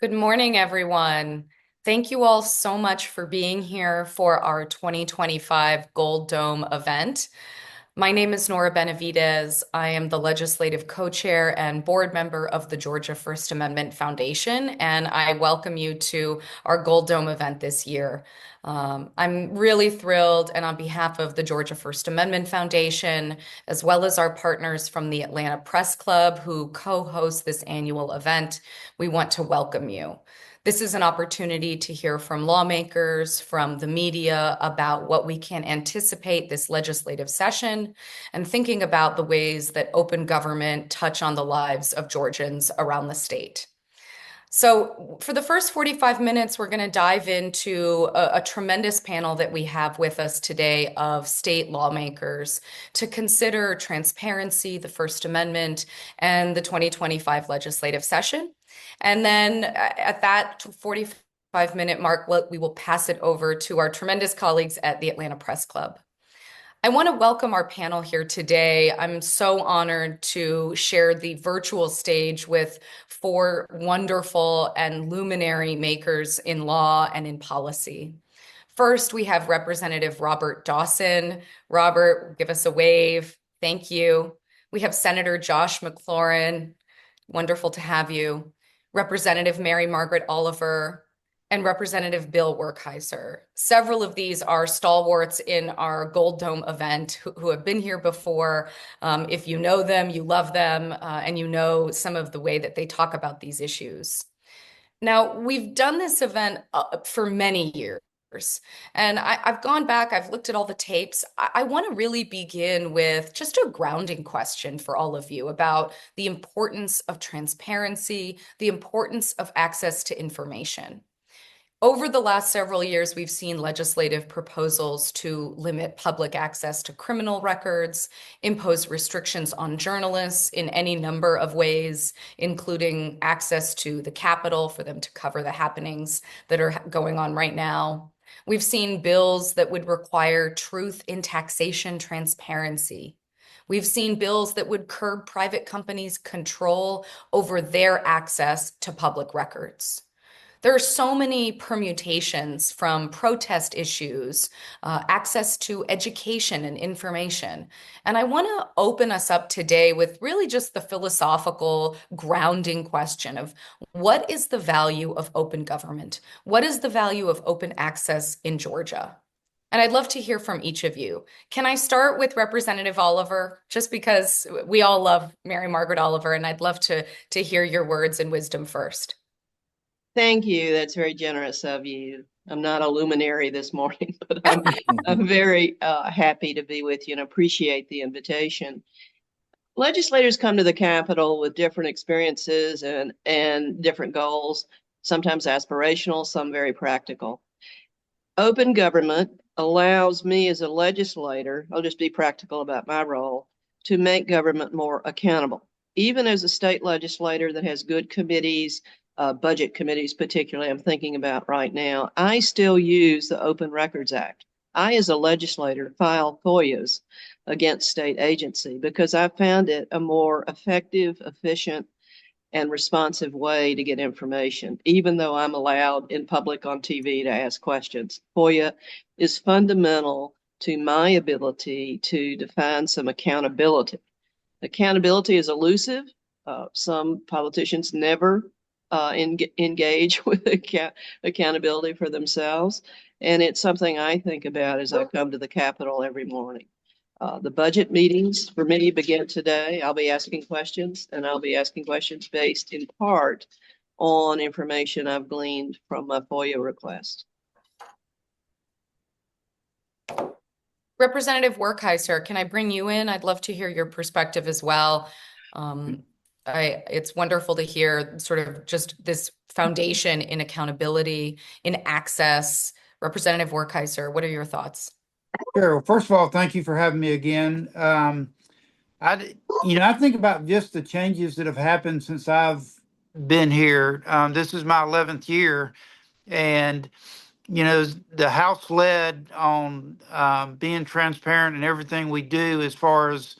Good morning, everyone. Thank you all so much for being here for our 2025 Gold Dome event. My name is Nora Benavides. I am the legislative co-chair and board member of the Georgia First Amendment Foundation, and I welcome you to our Gold Dome event this year. I'm really thrilled, and on behalf of the Georgia First Amendment Foundation, as well as our partners from the Atlanta Press Club who co-host this annual event, we want to welcome you. This is an opportunity to hear from lawmakers, from the media about what we can anticipate this legislative session and thinking about the ways that open government touch on the lives of Georgians around the state. So, for the first 45 minutes, we're going to dive into a tremendous panel that we have with us today of state lawmakers to consider transparency, the First Amendment, and the 2025 legislative session. And then at that 45-minute mark, we will pass it over to our tremendous colleagues at the Atlanta Press Club. I want to welcome our panel here today. I'm so honored to share the virtual stage with four wonderful and luminary makers in law and in policy. First, we have Representative Robert Dawson. Robert, give us a wave. Thank you. We have Senator Josh McLaurin. Wonderful to have you. Representative Mary Margaret Oliver, and Representative Bill Werkheiser. Several of these are stalwarts in our Gold Dome event who have been here before. If you know them, you love them, and you know some of the way that they talk about these issues. Now, we've done this event for many years. And I've gone back, I've looked at all the tapes. I want to really begin with just a grounding question for all of you about the importance of transparency, the importance of access to information. Over the last several years, we've seen legislative proposals to limit public access to criminal records, impose restrictions on journalists in any number of ways, including access to the Capitol for them to cover the happenings that are going on right now. We've seen bills that would require truth in taxation transparency. We've seen bills that would curb private companies' control over their access to public records. There are so many permutations from protest issues, access to education and information. And I want to open us up today with really just the philosophical grounding question of what is the value of open government? What is the value of open access in Georgia? And I'd love to hear from each of you. Can I start with Representative Oliver, just because we all love Mary Margaret Oliver, and I'd love to hear your words and wisdom first. Thank you. That's very generous of you. I'm not a luminary this morning, but I'm very happy to be with you and appreciate the invitation. Legislators come to the Capitol with different experiences and different goals, sometimes aspirational, some very practical. Open government allows me as a legislator, I'll just be practical about my role, to make government more accountable. Even as a state legislator that has good committees, budget committees particularly I'm thinking about right now, I still use the Open Records Act. I, as a legislator, file FOIAs against state agency because I found it a more effective, efficient, and responsive way to get information, even though I'm allowed in public on TV to ask questions. FOIA is fundamental to my ability to define some accountability. Accountability is elusive. Some politicians never engage with accountability for themselves. And it's something I think about as I come to the Capitol every morning. The budget meetings for me begin today. I'll be asking questions, and I'll be asking questions based in part on information I've gleaned from my FOIA request. Representative Werkheiser, can I bring you in? I'd love to hear your perspective as well. It's wonderful to hear sort of just this foundation in accountability, in access. Representative Werkheiser, what are your thoughts? Sure. Well, first of all, thank you for having me again. I think about just the changes that have happened since I've been here. This is my 11th year, and the House led on being transparent in everything we do as far as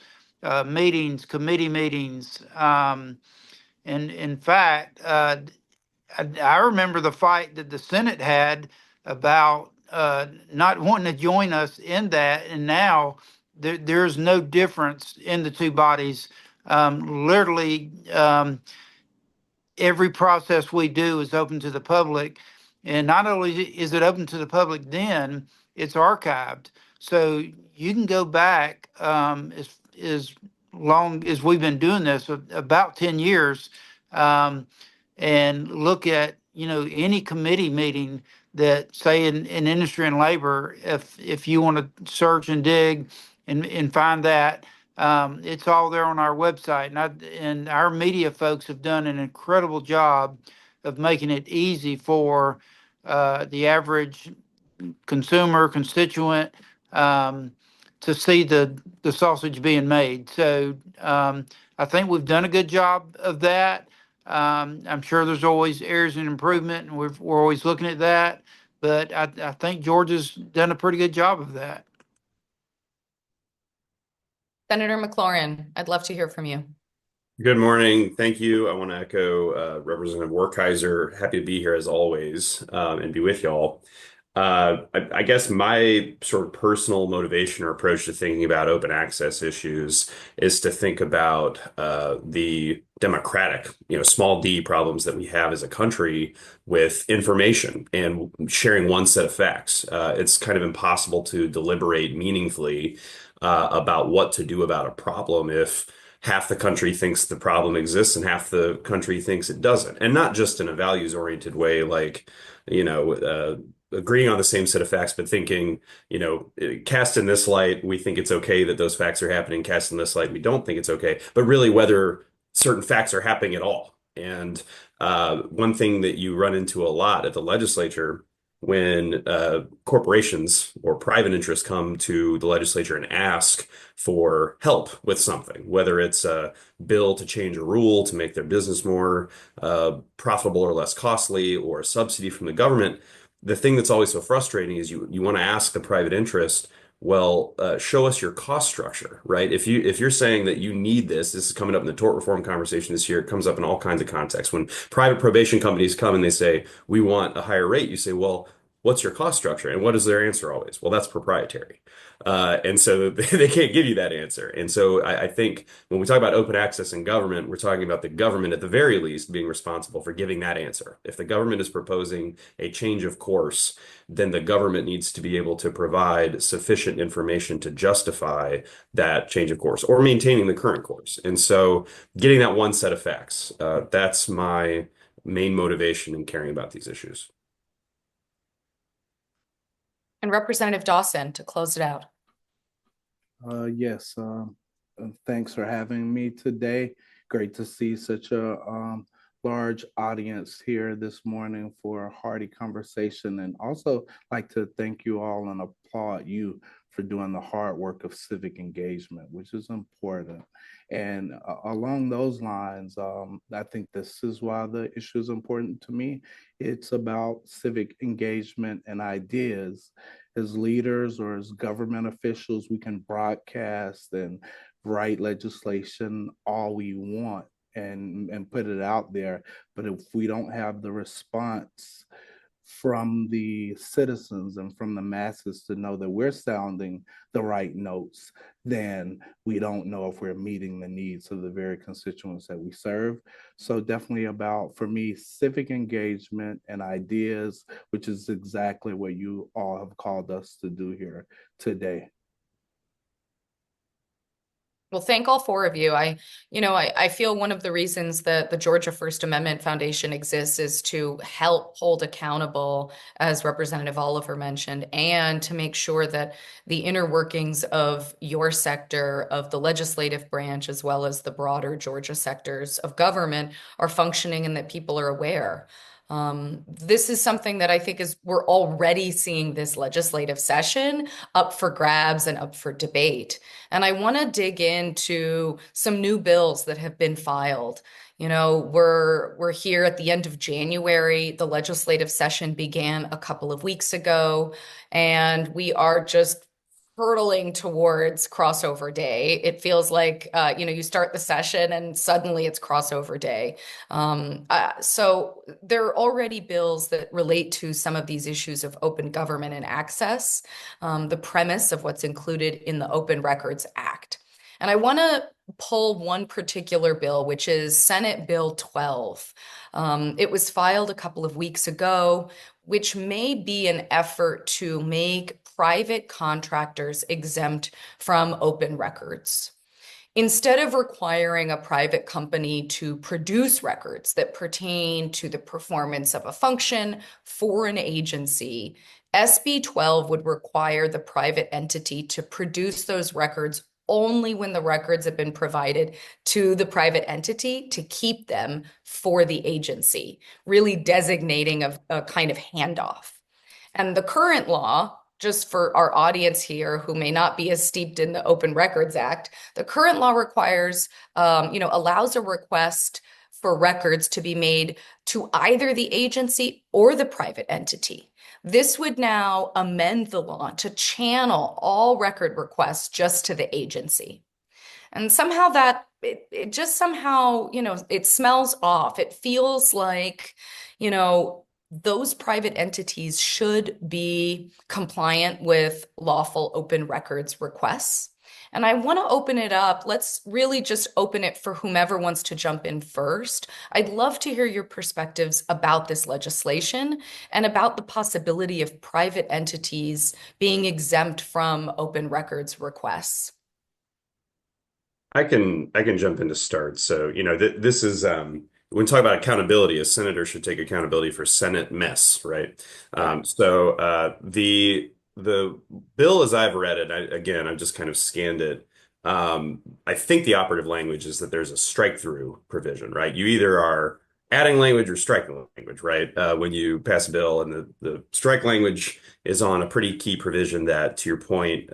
meetings, committee meetings. And in fact, I remember the fight that the Senate had about not wanting to join us in that, and now there's no difference in the two bodies. Literally, every process we do is open to the public. And not only is it open to the public, then it's archived. So you can go back as long as we've been doing this, about 10 years, um, and look at, any committee meeting that say in industry and labor, if you want to search and dig and find that, it's all there on our website, and our media folks have done an incredible job of making it easy for the average consumer constituent to see the sausage being made. So I think we've done a good job of that. I'm sure there's always areas of improvement, and we're always looking at that. But I think Georgia's done a pretty good job of that. Senator McLaurin, I'd love to hear from you. Good morning. Thank you. I want to echo Representative Werkheiser. Happy to be here as always, and be with y'all. I guess my sort of personal motivation or approach to thinking about open access issues is to think about the democratic, small d problems that we have as a country with information and sharing one set of facts. It's kind of impossible to deliberate meaningfully about what to do about a problem if half the country thinks the problem exists and half the country thinks it doesn't. And not just in a values-oriented way, like, agreeing on the same set of facts, but thinking, cast in this light, we think it's okay that those facts are happening. Cast in this light, we don't think it's okay. But really, whether certain facts are happening at all. And one thing that you run into a lot at the legislature when corporations or private interests come to the legislature and ask for help with something, whether it's a bill to change a rule to make their business more profitable or less costly, or a subsidy from the government. The thing that's always so frustrating is you want to ask the private interest, well, show us your cost structure, right? If you're saying that you need this is coming up in the tort reform conversation this year. It comes up in all kinds of contexts. When private probation companies come and they say, we want a higher rate, you say, well, what's your cost structure? And what is their answer always? Well, that's proprietary. And so they can't give you that answer. And so I think when we talk about open access in government, we're talking about the government at the very least being responsible for giving that answer. If the government is proposing a change of course, then the government needs to be able to provide sufficient information to justify that change of course or maintaining the current course. And so getting that one set of facts, that's my main motivation in caring about these issues. And Representative Dawson to close it out. Yes, thanks for having me today. Great to see such a large audience here this morning for a hearty conversation, and also like to thank you all and applaud you for doing the hard work of civic engagement, which is important. And along those lines, I think this is why the issue is important to me. It's about civic engagement and ideas. As leaders or as government officials, we can broadcast and write legislation all we want and put it out there. But if we don't have the response from the citizens and from the masses to know that we're sounding the right notes, then we don't know if we're meeting the needs of the very constituents that we serve. So definitely about, for me, civic engagement and ideas, which is exactly what you all have called us to do here today. Well, thank all four of you. I feel one of the reasons that the Georgia First Amendment Foundation exists is to help hold accountable, as Representative Oliver mentioned, and to make sure that the inner workings of your sector, of the legislative branch, as well as the broader Georgia sectors of government are functioning and that people are aware. This is something that I think we're already seeing this legislative session up for grabs and up for debate. And I want to dig into some new bills that have been filed. We're here at the end of January. The legislative session began a couple of weeks ago, and we are just hurtling towards crossover day. It feels like, you start the session and suddenly it's crossover day. So there are already bills that relate to some of these issues of open government and access, the premise of what's included in the Open Records Act. And I want to pull one particular bill, which is Senate Bill 12. It was filed a couple of weeks ago, which may be an effort to make private contractors exempt from open records. Instead of requiring a private company to produce records that pertain to the performance of a function for an agency, SB 12 would require the private entity to produce those records only when the records have been provided to the private entity to keep them for the agency, really designating a kind of handoff. And the current law, just for our audience here who may not be as steeped in the Open Records Act, the current law requires, allows a request for records to be made to either the agency or the private entity. This would now amend the law to channel all record requests just to the agency. And somehow it just somehow, it smells off. It feels like, those private entities should be compliant with lawful open records requests. And I want to open it up. Let's really just open it for whomever wants to jump in first. I'd love to hear your perspectives about this legislation and about the possibility of private entities being exempt from open records requests. I can jump in to start. So, this is when we talk about accountability, a senator should take accountability for Senate mess, right? The bill, as I've read it, I've just kind of scanned it. I think the operative language is that there's a strike through provision, right? You either are adding language or striking language, right? When you pass a bill, and the strike language is on a pretty key provision that, to your point,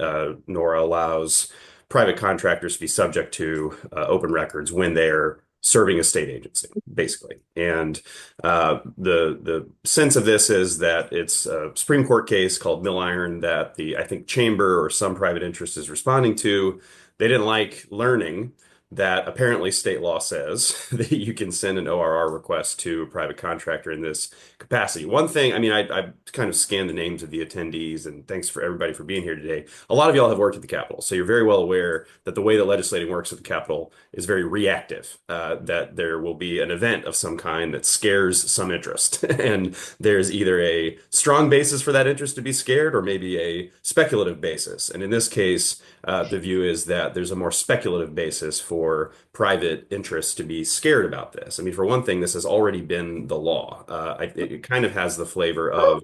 Nora, allows private contractors to be subject to open records when they're serving a state agency, basically. And the sense of this is that it's a Supreme Court case called Mill Iron that I think chamber or some private interest is responding to. They didn't like learning that apparently state law says that you can send an ORR request to a private contractor in this capacity. One thing, I kind of scanned the names of the attendees, and thanks for everybody for being here today. A lot of y'all have worked at the Capitol, so you're very well aware that the way that legislating works at the Capitol is very reactive, that there will be an event of some kind that scares some interest. And there's either a strong basis for that interest to be scared or maybe a speculative basis. And in this case, the view is that there's a more speculative basis for private interests to be scared about this. For one thing, this has already been the law. It kind of has the flavor of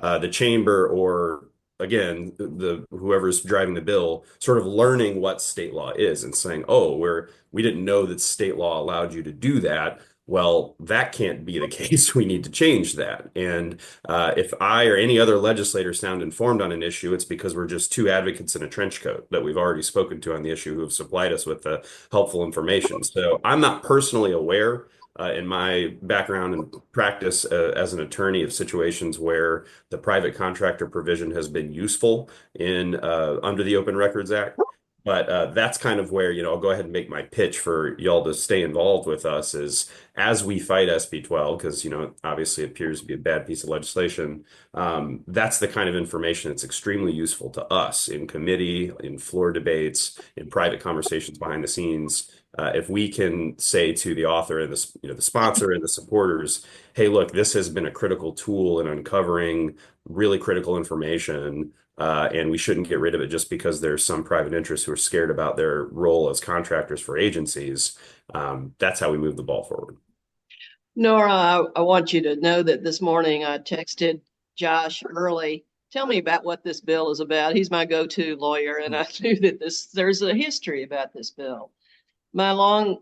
the chamber, or again, whoever's driving the bill, sort of learning what state law is and saying, oh, we didn't know that state law allowed you to do that. Well, that can't be the case. We need to change that. And if I or any other legislator sound informed on an issue, it's because we're just two advocates in a trench coat that we've already spoken to on the issue who have supplied us with the helpful information. So I'm not personally aware in my background and practice as an attorney of situations where the private contractor provision has been useful in under the Open Records Act. But that's kind of where, I'll go ahead and make my pitch for y'all to stay involved with us is as we fight SB 12, because, obviously it appears to be a bad piece of legislation. That's the kind of information that's extremely useful to us in committee, in floor debates, in private conversations behind the scenes. If we can say to the author and the sponsor and the supporters, hey, look, this has been a critical tool in uncovering really critical information. And we shouldn't get rid of it just because there's some private interests who are scared about their role as contractors for agencies. That's how we move the ball forward. Nora, I want you to know that this morning I texted Josh early. Tell me about what this bill is about. He's my go-to lawyer, and I knew that there's a history about this bill. My long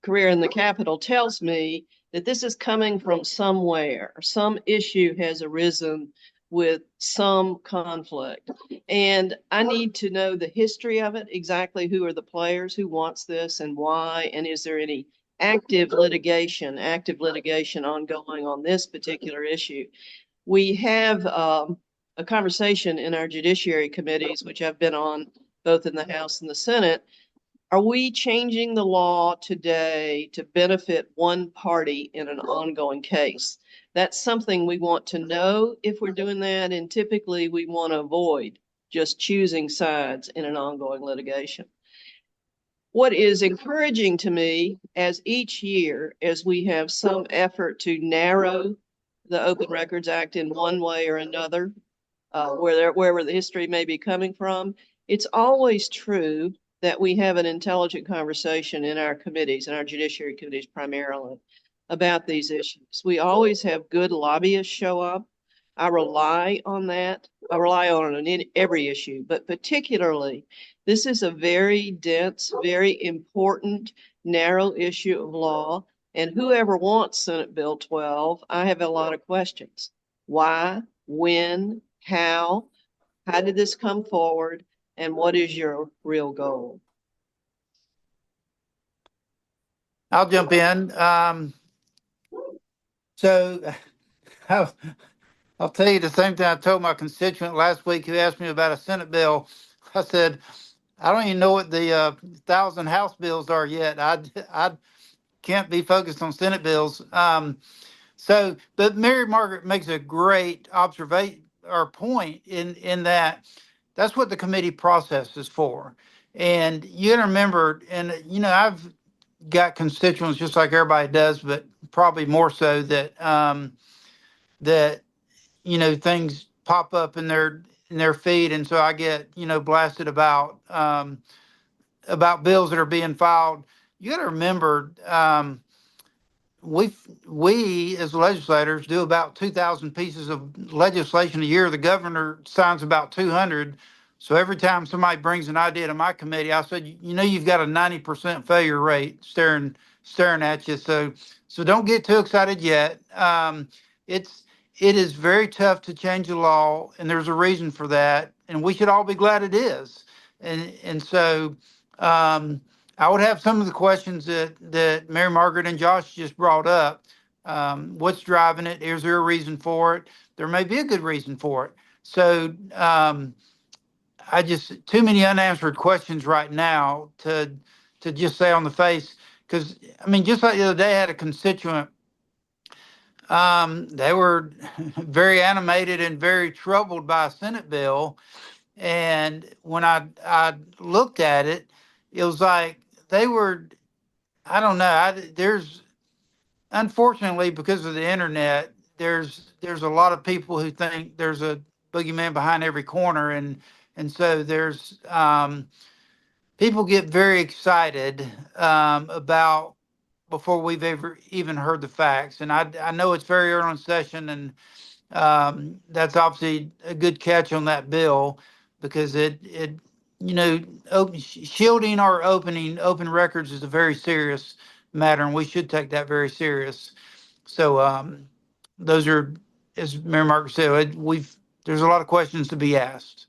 career in the Capitol tells me that this is coming from somewhere. Some issue has arisen with some conflict. And I need to know the history of it, exactly who are the players, who wants this and why, and is there any active litigation ongoing on this particular issue. We have a conversation in our judiciary committees, which I've been on both in the House and the Senate. Are we changing the law today to benefit one party in an ongoing case? That's something we want to know if we're doing that, and typically we want to avoid just choosing sides in an ongoing litigation. What is encouraging to me as each year, as we have some effort to narrow the Open Records Act in one way or another, wherever the history may be coming from, it's always true that we have an intelligent conversation in our committees, in our judiciary committees primarily, about these issues. We always have good lobbyists show up. I rely on that. I rely on it in every issue, but particularly, this is a very dense, very important, narrow issue of law. And whoever wants Senate Bill 12, I have a lot of questions. Why? When? How? How did this come forward? And what is your real goal? I'll jump in. So I'll tell you the same thing I told my constituent last week who asked me about a Senate bill. I said, I don't even know what the 1,000 House bills are yet. I can't be focused on Senate bills. But Mary Margaret makes a great observation or point in that that's what the committee process is for. And you got to remember, and I've got constituents just like everybody does, but probably more so that things pop up in their feed, and so I get blasted about bills that are being filed. You got to remember, we as legislators do about 2,000 pieces of legislation a year. The governor signs about 200. So every time somebody brings an idea to my committee, I said, you've got a 90% failure rate staring at you. So don't get too excited yet. It is very tough to change the law, and there's a reason for that, and we should all be glad it is. And so I would have some of the questions that Mary Margaret and Josh just brought up. What's driving it? Is there a reason for it? There may be a good reason for it. So I just too many unanswered questions right now to just say on the face. Because just like the other day, I had a constituent. They were very animated and very troubled by a Senate bill, and when I looked at it, it was like they were. I don't know. There's unfortunately because of the internet, there's a lot of people who think there's a boogeyman behind every corner, and so there's people get very excited about before we've ever even heard the facts. And I know it's very early in session, and that's obviously a good catch on that bill because shielding or opening open records is a very serious matter, and we should take that very serious. So those are, as Mary Margaret said, there's a lot of questions to be asked.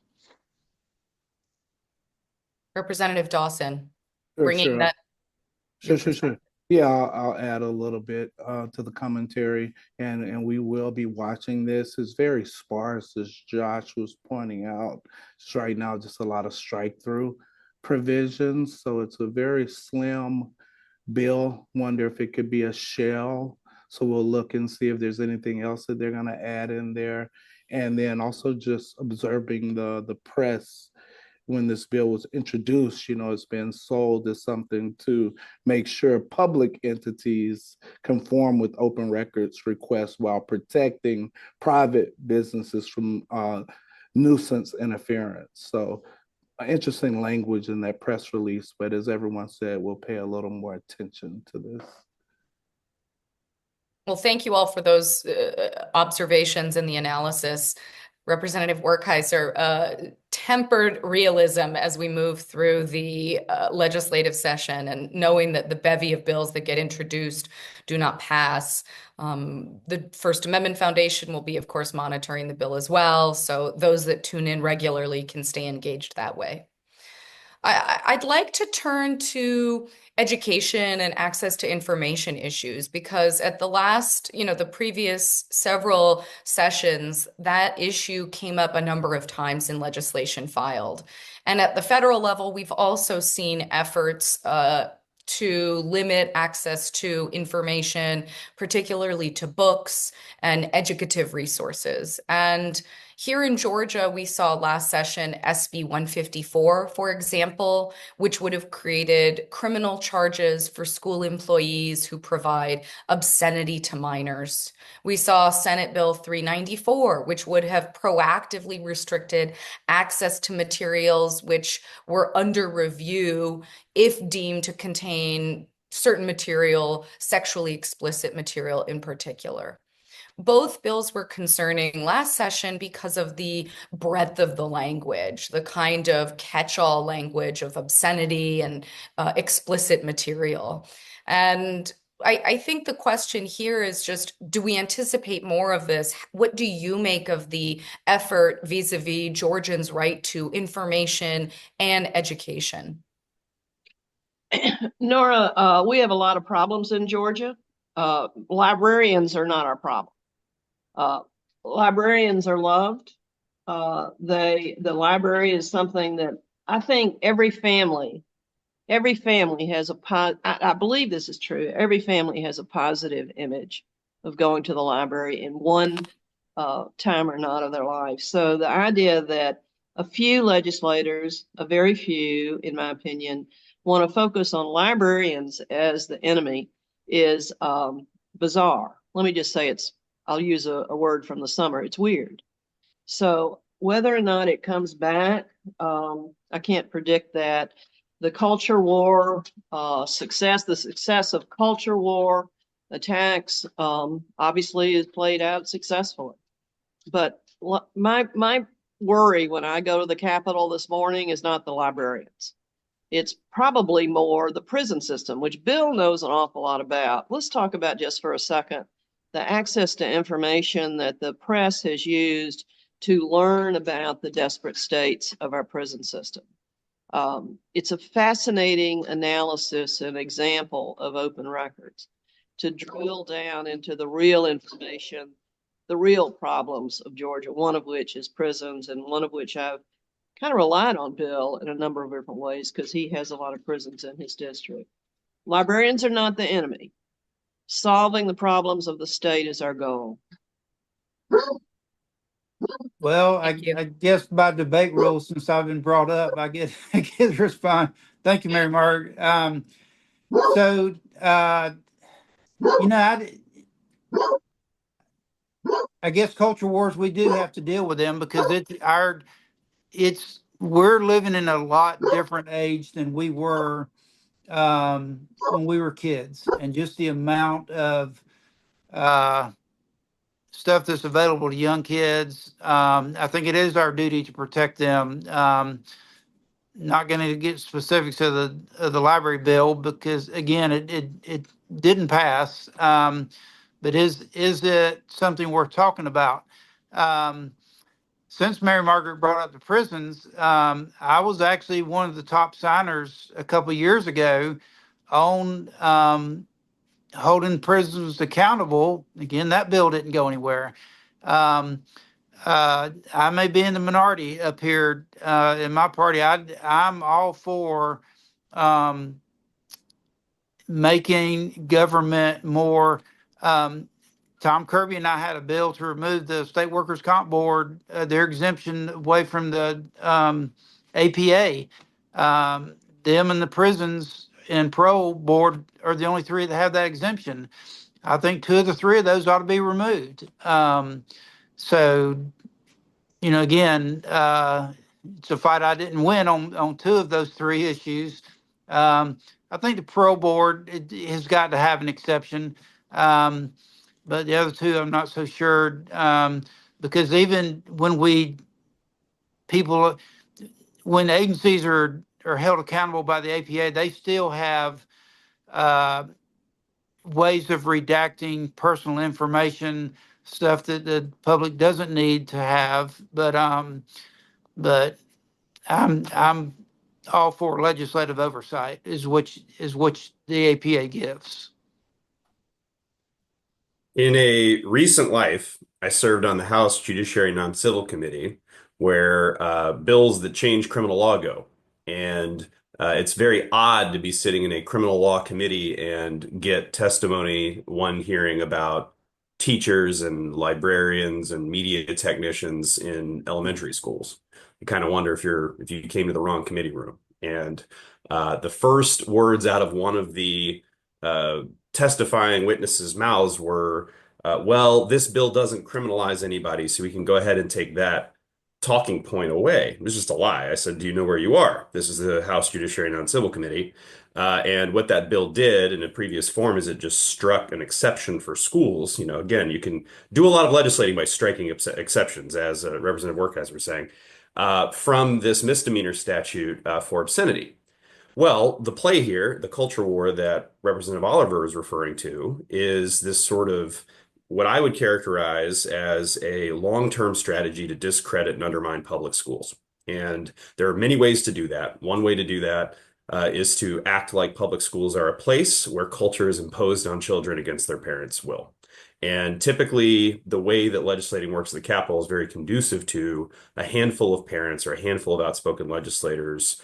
Representative Dawson, Sure, bringing sure. that. Sure. Yeah, I'll add a little bit to the commentary, and we will be watching this. It's very sparse, as Josh was pointing out. It's right now just a lot of strike through provisions, so it's a very slim bill. Wonder if it could be a shell. So we'll look and see if there's anything else that they're going to add in there, and then also just observing the press when this bill was introduced. It's been sold as something to make sure public entities conform with open records requests while protecting private businesses from nuisance interference. So interesting language in that press release, but as everyone said, we'll pay a little more attention to this. Well, thank you all for those observations and the analysis. Representative Werkheiser, tempered realism as we move through the legislative session, and knowing that the bevy of bills that get introduced do not pass. The First Amendment Foundation will be, of course, monitoring the bill as well, so those that tune in regularly can stay engaged that way. I'd like to turn to education and access to information issues because at the last, the previous several sessions, that issue came up a number of times in legislation filed. And at the federal level, we've also seen efforts to limit access to information, particularly to books and educative resources. And here in Georgia, we saw last session SB 154, for example, which would have created criminal charges for school employees who provide obscenity to minors. We saw Senate Bill 394, which would have proactively restricted access to materials which were under review if deemed to contain certain material, sexually explicit material in particular. Both bills were concerning last session because of the breadth of the language, the kind of catch-all language of obscenity and explicit material. And I think the question here is just, do we anticipate more of this? What do you make of the effort vis-a-vis Georgians' right to information and education? Nora, we have a lot of problems in Georgia. Librarians are not our problem. Librarians are loved. The library is something that I think every family has I believe this is true. Every family has a positive image of going to the library in one time or not of their life. So the idea that a few legislators, a very few, in my opinion, want to focus on librarians as the enemy is bizarre. Let me just say I'll use a word from the summer. It's weird. So whether or not it comes back, I can't predict that. The culture war the success of culture war attacks, obviously is played out successfully. But my worry when I go to the Capitol this morning is not the librarians. It's probably more the prison system, which Bill knows an awful lot about. Let's talk about just for a second the access to information that the press has used to learn about the desperate states of our prison system. It's a fascinating analysis and example of open records to drill down into the real information, the real problems of Georgia, one of which is prisons and one of which I've kind of relied on Bill in a number of different ways because he has a lot of prisons in his district. Librarians are not the enemy. Solving the problems of the state is our goal. Well, I Thank you. guess by debate rules, since I've been brought up, I get to respond. Thank you, Mary Margaret. So, I guess culture wars, we do have to deal with them because we're living in a lot different age than we were when we were kids, and just the amount of stuff that's available to young kids. I think it is our duty to protect them. Not going to get specifics of the library bill because again, it didn't pass. But is it something worth talking about? Since Mary Margaret brought up the prisons, I was actually one of the top signers a couple of years ago on holding prisons accountable. Again, that bill didn't go anywhere. I may be in the minority up here in my party. I'm all for making government more. Tom Kirby and I had a bill to remove the State Workers' Comp Board, their exemption away from the APA. Them and the prisons and parole board are the only three that have that exemption. I think two of the three of those ought to be removed. So, again, it's a fight I didn't win on two of those three issues. I think the parole board has got to have an exception. But the other two, I'm not so sure. Because even when when agencies are held accountable by the APA, they still have ways of redacting personal information, stuff that the public doesn't need to have. But I'm all for legislative oversight is which the APA gives. In a recent life, I served on the House Judiciary Non-Civil Committee, where bills that change criminal law go. And it's very odd to be sitting in a criminal law committee and get testimony, one hearing about teachers and librarians and media technicians in elementary schools. You kind of wonder if you came to the wrong committee room. And the first words out of one of the uh, testifying witnesses' mouths were, well, this bill doesn't criminalize anybody, so we can go ahead and take that talking point away. It was just a lie. I said, do you know where you are? This is the House Judiciary Non-Civil Committee. And what that bill did in a previous form is it just struck an exception for schools. Again, you can do a lot of legislating by striking exceptions, as Representative Werkheiser was saying, from this misdemeanor statute for obscenity. Well, the play here, the culture war that Representative Oliver is referring to, is this sort of what I would characterize as a long-term strategy to discredit and undermine public schools. And there are many ways to do that. One way to do that is to act like public schools are a place where culture is imposed on children against their parents' will. And typically, the way that legislating works at the Capitol is very conducive to a handful of parents or a handful of outspoken legislators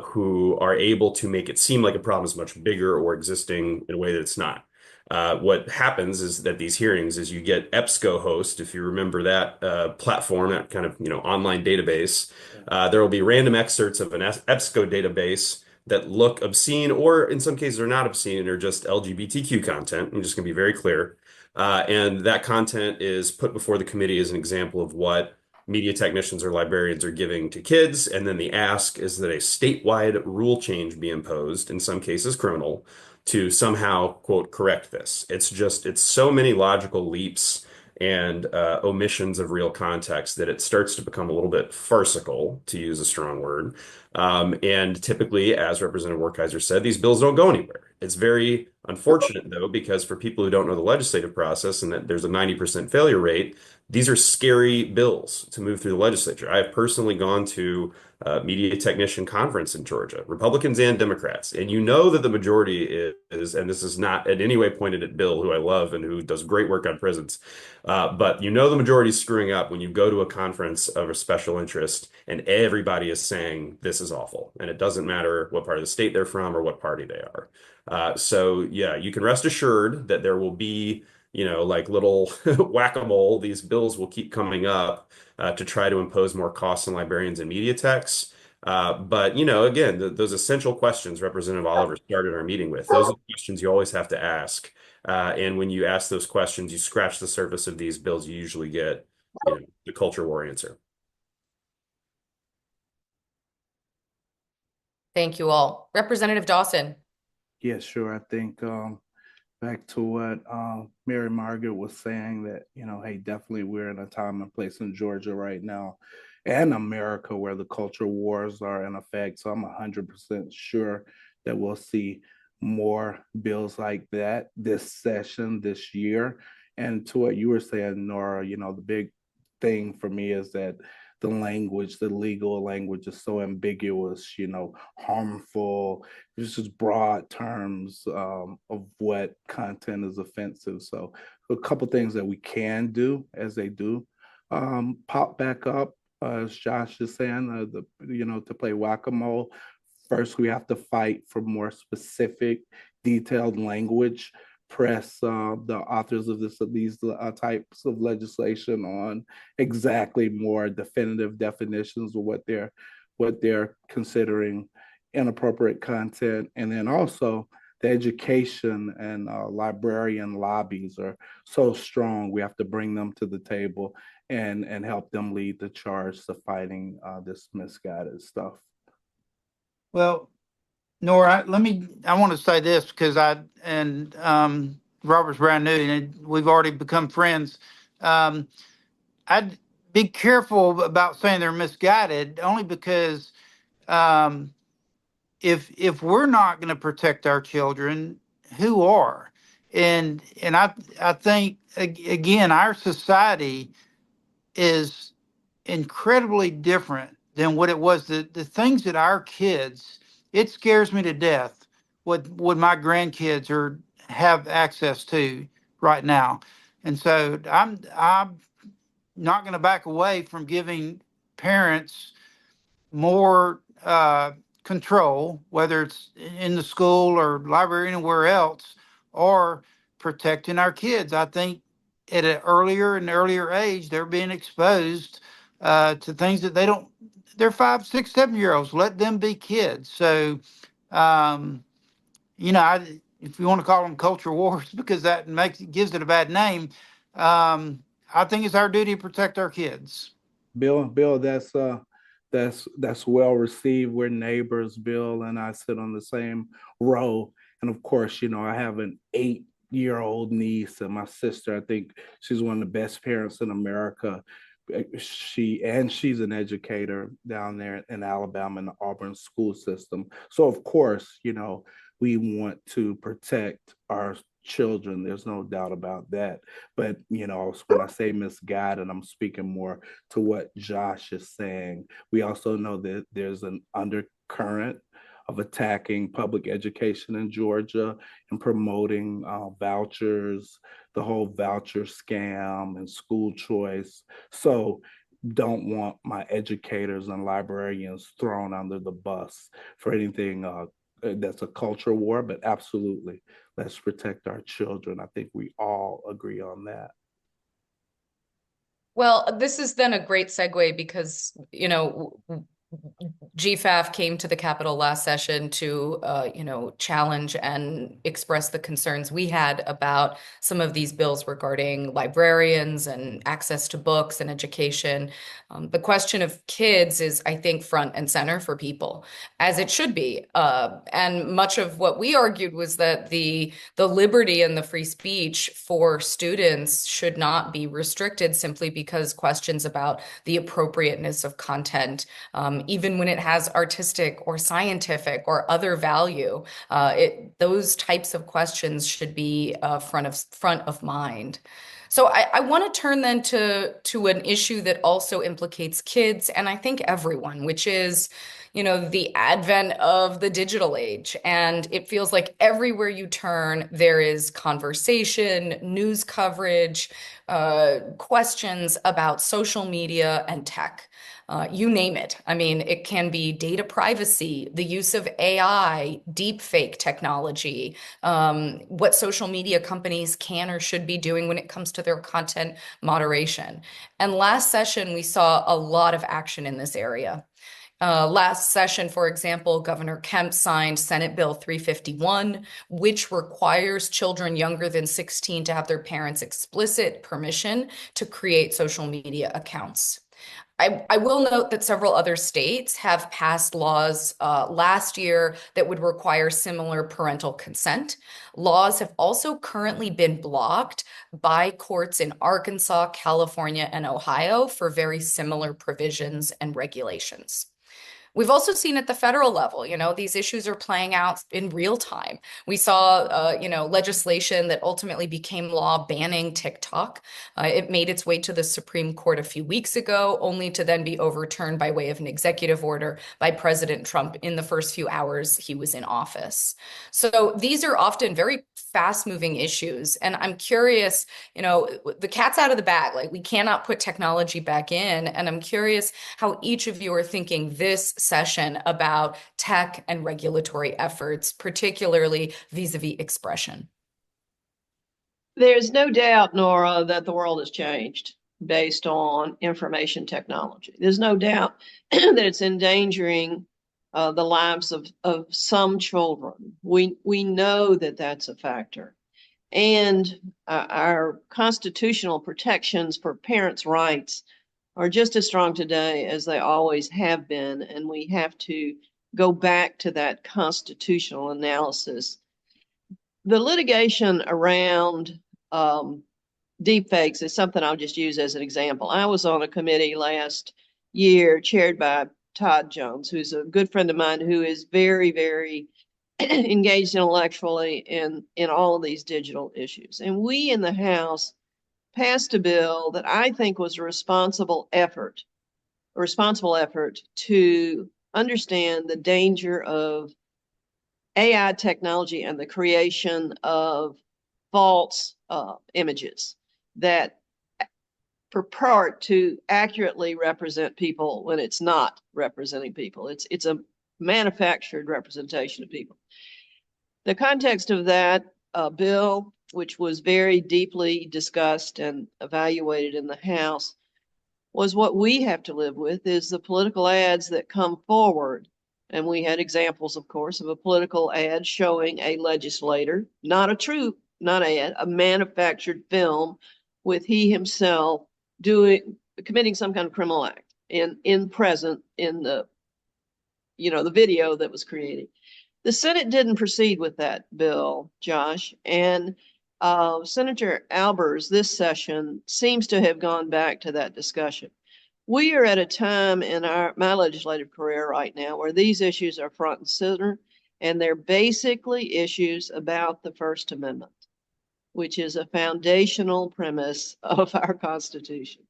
who are able to make it seem like a problem is much bigger or existing in a way that it's not. What happens is that these hearings is you get EBSCO host, if you remember that platform, that kind of online database. There will be random excerpts of an EBSCO database that look obscene, or in some cases are not obscene and are just LGBTQ content. I'm just going to be very clear. And that content is put before the committee as an example of what media technicians or librarians are giving to kids. And then the ask is that a statewide rule change be imposed, in some cases criminal, to somehow, quote, correct this. It's so many logical leaps and omissions of real context that it starts to become a little bit farcical, to use a strong word. And typically, as Representative Werkheiser said, these bills don't go anywhere. It's very unfortunate, though, because for people who don't know the legislative process and that there's a 90% failure rate, these are scary bills to move through the legislature. I have personally gone to a media technician conference in Georgia, Republicans and Democrats, and you know that the majority is, and this is not in any way pointed at Bill, who I love and who does great work on prisons, but you know the majority is screwing up when you go to a conference of a special interest and everybody is saying this is awful, and it doesn't matter what part of the state they're from or what party they are. So yeah, you can rest assured that there will be, like little whack-a-mole, these bills will keep coming up to try to impose more costs on librarians and media techs. But, again, those essential questions Representative Oliver started our meeting with, those are the questions you always have to ask. And when you ask those questions, you scratch the surface of these bills, you usually get, the culture war answer. Thank you all. Representative Dawson. Yeah, sure. I think back to what Mary Margaret was saying, that, hey, definitely we're in a time and place in Georgia right now and America where the culture wars are in effect. So I'm 100% sure that we'll see more bills like that this session, this year. And to what you were saying, Nora, the big thing for me is that the language, the legal language is so ambiguous, harmful, it's just broad terms of what content is offensive. So a couple things that we can do as they do pop back up, as Josh is saying, to play whack-a-mole. First, we have to fight for more specific, detailed language, press the authors of these types of legislation on exactly more definitive definitions of what they're considering inappropriate content. And then also the education and librarian lobbies are so strong. We have to bring them to the table and help them lead the charge to fighting this misguided stuff. Well, Nora, I want to say this because Robert's brand new and we've already become friends. I'd be careful about saying they're misguided, only because if we're not going to protect our children, who are? And I think again, our society is incredibly different than what it was. The things that our kids, it scares me to death what my grandkids are have access to right now. And so I'm not going to back away from giving parents more control, whether it's in the school or library, anywhere else, or protecting our kids. I think at an earlier and earlier age, they're being exposed to things that they don't. They're 5, 6, 7 year olds. Let them be kids. So, um, if you want to call them culture wars, because that gives it a bad name. I think it's our duty to protect our kids. Bill, that's well received. We're neighbors. Bill and I sit on the same row, and of course, I have an 8-year-old niece, and my sister. I think she's one of the best parents in America. She's an educator down there in Alabama in the Auburn school system. So of course, we want to protect our children. There's no doubt about that. But when I say misguided, I'm speaking more to what Josh is saying. We also know that there's an undercurrent of attacking public education in Georgia and promoting vouchers, the whole voucher scam and school choice. So don't want my educators and librarians thrown under the bus for anything that's a culture war, but absolutely, let's protect our children. I think we all agree on that. Well, this is then a great segue because, GFAF came to the Capitol last session to, challenge and express the concerns we had about some of these bills regarding librarians and access to books and education. The question of kids is, I think, front and center for people, as it should be. And much of what we argued was that the liberty and the free speech for students should not be restricted simply because questions about the appropriateness of content, even when it has artistic or scientific or other value, those types of questions should be front of mind. So I want to turn then to an issue that also implicates kids and I think everyone, which is, the advent of the digital age. And it feels like everywhere you turn, there is conversation, news coverage, questions about social media and tech. You name it. I mean, it can be data privacy, the use of AI, deepfake technology, what social media companies can or should be doing when it comes to their content moderation. And last session, we saw a lot of action in this area. Last session, for example, Governor Kemp signed Senate Bill 351, which requires children younger than 16 to have their parents' explicit permission to create social media accounts. I will note that several other states have passed laws last year that would require similar parental consent. Laws have also currently been blocked by courts in Arkansas, California, and Ohio for very similar provisions and regulations. We've also seen at the federal level, these issues are playing out in real time. We saw, legislation that ultimately became law banning TikTok. It made its way to the Supreme Court a few weeks ago, only to then be overturned by way of an executive order by President Trump in the first few hours he was in office. So these are often very fast-moving issues. And I'm curious, the cat's out of the bag. Like, we cannot put technology back in. And I'm curious how each of you are thinking this session about tech and regulatory efforts, particularly vis-a-vis expression. There's no doubt, Nora, that the world has changed based on information technology. There's no doubt that it's endangering the lives of some children. We know that that's a factor. And our constitutional protections for parents' rights are just as strong today as they always have been. And we have to go back to that constitutional analysis. The litigation around deepfakes is something I'll just use as an example. I was on a committee last year chaired by Todd Jones, who's a good friend of mine who is very, very engaged intellectually in all of these digital issues. And we in the House passed a bill that I think was a responsible effort a responsible effort to understand the danger of AI technology and the creation of false images that purport to accurately represent people when it's not representing people. It's a manufactured representation of people. The context of that bill, which was very deeply discussed and evaluated in the House, was what we have to live with is the political ads that come forward. And we had examples, of course, of a political ad showing a legislator, not a manufactured film with he himself committing some kind of criminal act in present in the video that was created. The Senate didn't proceed with that bill, Josh, and Senator Albers this session seems to have gone back to that discussion. We are at a time in my legislative career right now where these issues are front and center, and they're basically issues about the First Amendment, which is a foundational premise of our Constitution.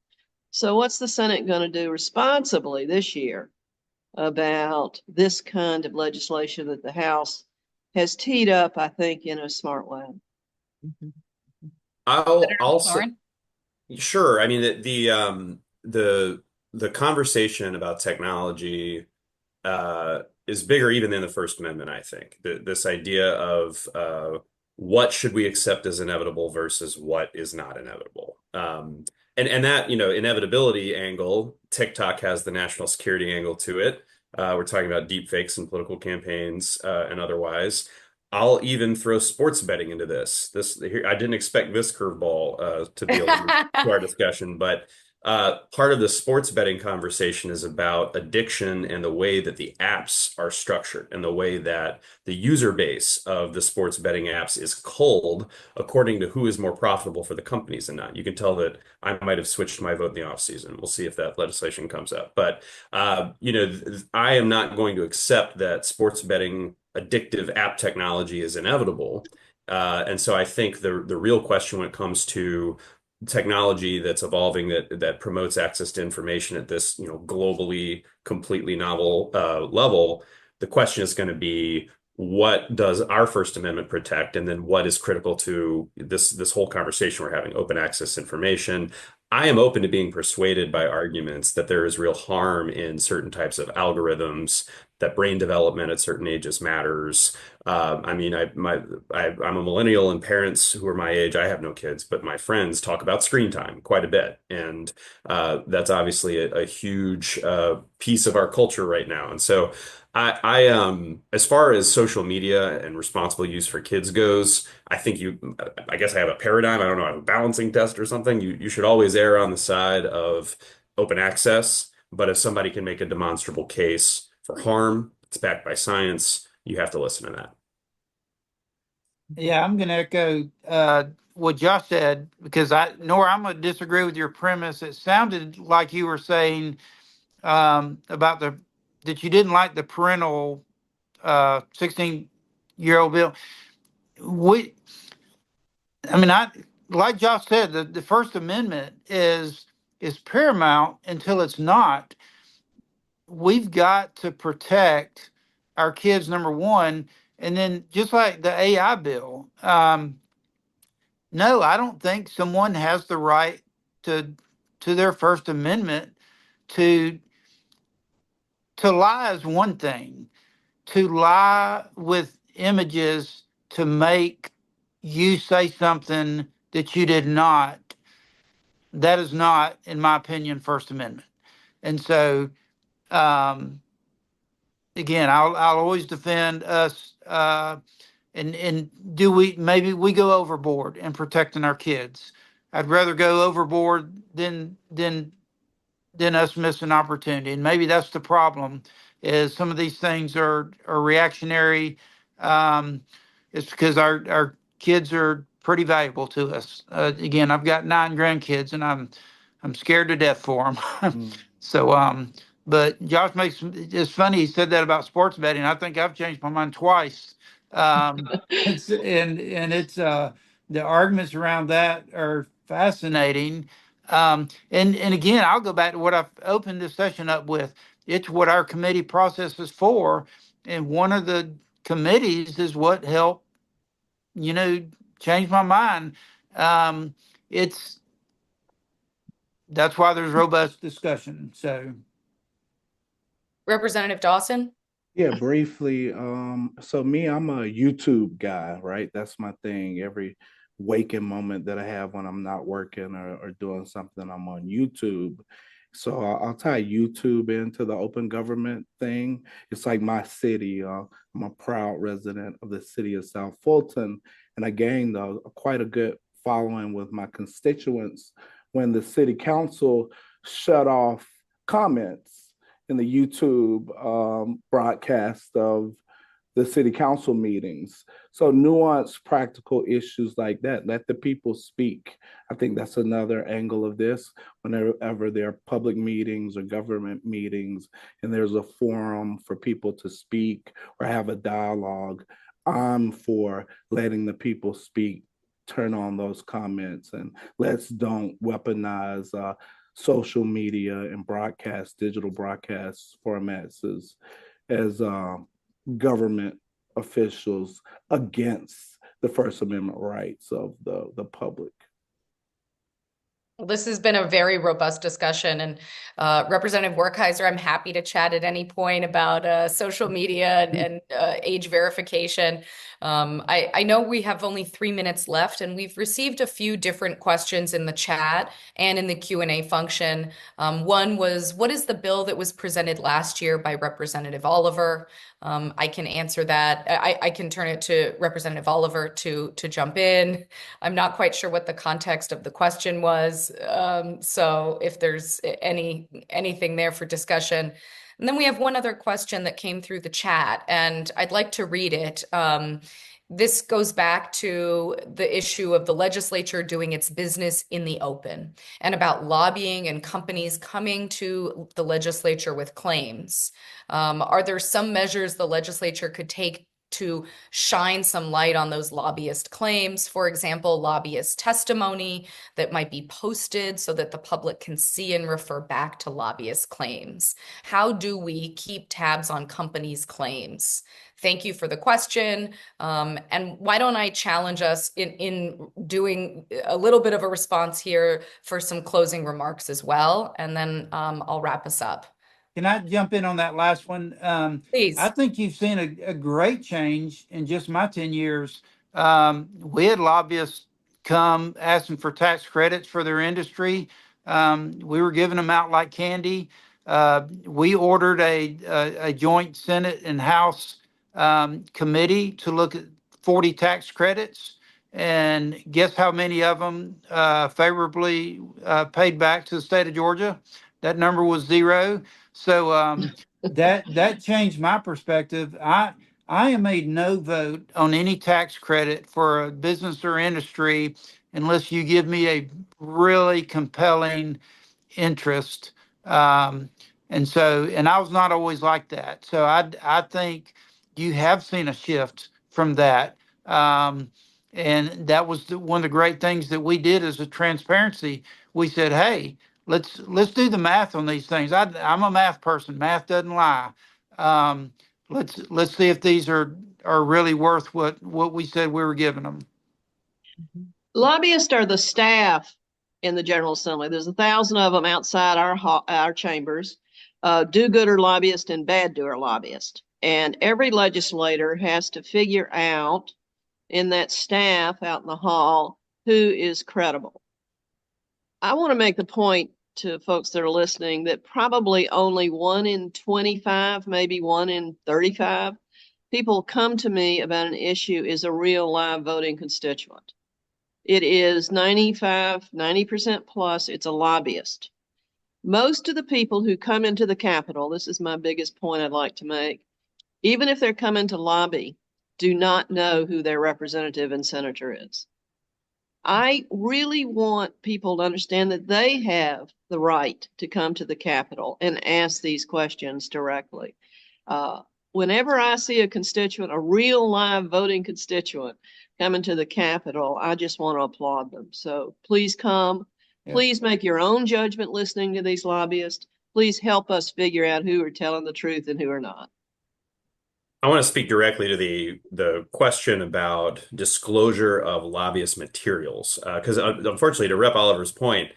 So what's the Senate going to do responsibly this year about this kind of legislation that the House has teed up, I think, in a smart way? I'll say, Lauren? sure. I mean, the conversation about technology is bigger even than the First Amendment, I think. This idea of what should we accept as inevitable versus what is not inevitable. And that, inevitability angle, TikTok has the national security angle to it. We're talking about deep fakes in political campaigns and otherwise. I'll even throw sports betting into this. I didn't expect this curveball to be able to our discussion, but part of the sports betting conversation is about addiction and the way that the apps are structured and the way that the user base of the sports betting apps is culled according to who is more profitable for the companies and not. You can tell that I might have switched my vote in the off season. We'll see if that legislation comes up. But, I am not going to accept that sports betting addictive app technology is inevitable. And so I think the real question when it comes to technology that's evolving that promotes access to information at this globally completely novel level, the question is going to be, what does our First Amendment protect, and then what is critical to this whole conversation we're having, open access information. I am open to being persuaded by arguments that there is real harm in certain types of algorithms, that brain development at certain ages matters. I mean, I'm a millennial, and parents who are my age, I have no kids, but my friends talk about screen time quite a bit. And that's obviously a huge piece of our culture right now. And so as far as social media and responsible use for kids goes, I guess I have a paradigm. I don't know, I have a balancing test or something. You should always err on the side of open access. But if somebody can make a demonstrable case for harm, it's backed by science, you have to listen to that. Yeah, I'm going to echo what Josh said, because Nora, I'm going to disagree with your premise. It sounded like you were saying about that you didn't like the parental 16-year-old bill. Like Josh said, the First Amendment is paramount until it's not. We've got to protect our kids, number one, and then just like the AI bill. No, I don't think someone has the right to their First Amendment to lie is one thing. To lie with images to make you say something that you did not, that is not, in my opinion, First Amendment. And so, again, I'll always defend us. And maybe we go overboard in protecting our kids. I'd rather go overboard than us miss an opportunity. And maybe that's the problem, is some of these things are reactionary. It's because our kids are pretty valuable to us. Again, I've got 9 grandkids, and I'm scared to death for them. So, but Josh it's funny he said that about sports betting. I think I've changed my mind twice. And it's the arguments around that are fascinating. And again, I'll go back to what I've opened this session up with. It's what our committee process is for. And one of the committees is what helped, you know, change my mind. Um, it's That's why there's robust discussion. So Representative Dawson? Yeah, briefly. So me, I'm a YouTube guy, right? That's my thing. Every waking moment that I have when I'm not working or doing something, I'm on YouTube. So I'll tie YouTube into the open government thing. It's like my city. I'm a proud resident of the city of South Fulton, and I gained quite a good following with my constituents when the city council shut off comments in the YouTube broadcast of the city council meetings. So nuanced practical issues like that, let the people speak. I think that's another angle of this. Whenever there are public meetings or government meetings and there's a forum for people to speak or have a dialogue, I'm for letting the people speak, turn on those comments, and let's don't weaponize social media and digital broadcast formats as government officials against the First Amendment rights of the public. Well, this has been a very robust discussion, and Representative Werkheiser, I'm happy to chat at any point about social media and age verification. I know we have only 3 minutes left, and we've received a few different questions in the chat and in the Q&A function. One was, what is the bill that was presented last year by Representative Oliver? I can answer that. I can turn it to Representative Oliver to jump in. I'm not quite sure what the context of the question was. So if there's anything there for discussion. And then we have one other question that came through the chat, and I'd like to read it. This goes back to the issue of the legislature doing its business in the open and about lobbying and companies coming to the legislature with claims. Are there some measures the legislature could take to shine some light on those lobbyist claims? For example, lobbyist testimony that might be posted so that the public can see and refer back to lobbyist claims. How do we keep tabs on companies' claims? Thank you for the question. And why don't I challenge us in doing a little bit of a response here for some closing remarks as well, and then I'll wrap us up. can I jump in on that last one? Please. I think you've seen a great change in just my 10 years. We had lobbyists come asking for tax credits for their industry. We were giving them out like candy. We ordered a joint Senate and House committee to look at 40 tax credits. And guess how many of them favorably paid back to the state of Georgia? That number was 0. So that changed my perspective. I am a no vote on any tax credit for a business or industry unless you give me a really compelling interest. And I was not always like that. So I think you have seen a shift from that. And that was one of the great things that we did as a transparency. We said, hey, let's do the math on these things. I'm a math person. Math doesn't lie. Let's see if these are really worth what we said we were giving them. Lobbyists are the staff in the General Assembly. There's 1,000 of them outside our chambers. Do-gooder lobbyists and bad-doer lobbyists. And every legislator has to figure out in that staff out in the hall who is credible. I want to make the point to folks that are listening that probably only 1 in 25, maybe 1 in 35 people come to me about an issue is a real live voting constituent. It is 90% plus, it's a lobbyist. Most of the people who come into the Capitol, this is my biggest point I'd like to make, even if they're coming to lobby, do not know who their representative and senator is. I really want people to understand that they have the right to come to the Capitol and ask these questions directly. Whenever I see a constituent, a real live voting constituent coming to the Capitol, I just want to applaud them. So please come. Yeah. Please make your own judgment listening to these lobbyists. Please help us figure out who are telling the truth and who are not. I want to speak directly to the question about disclosure of lobbyist materials, because unfortunately, to Rep. Oliver's point,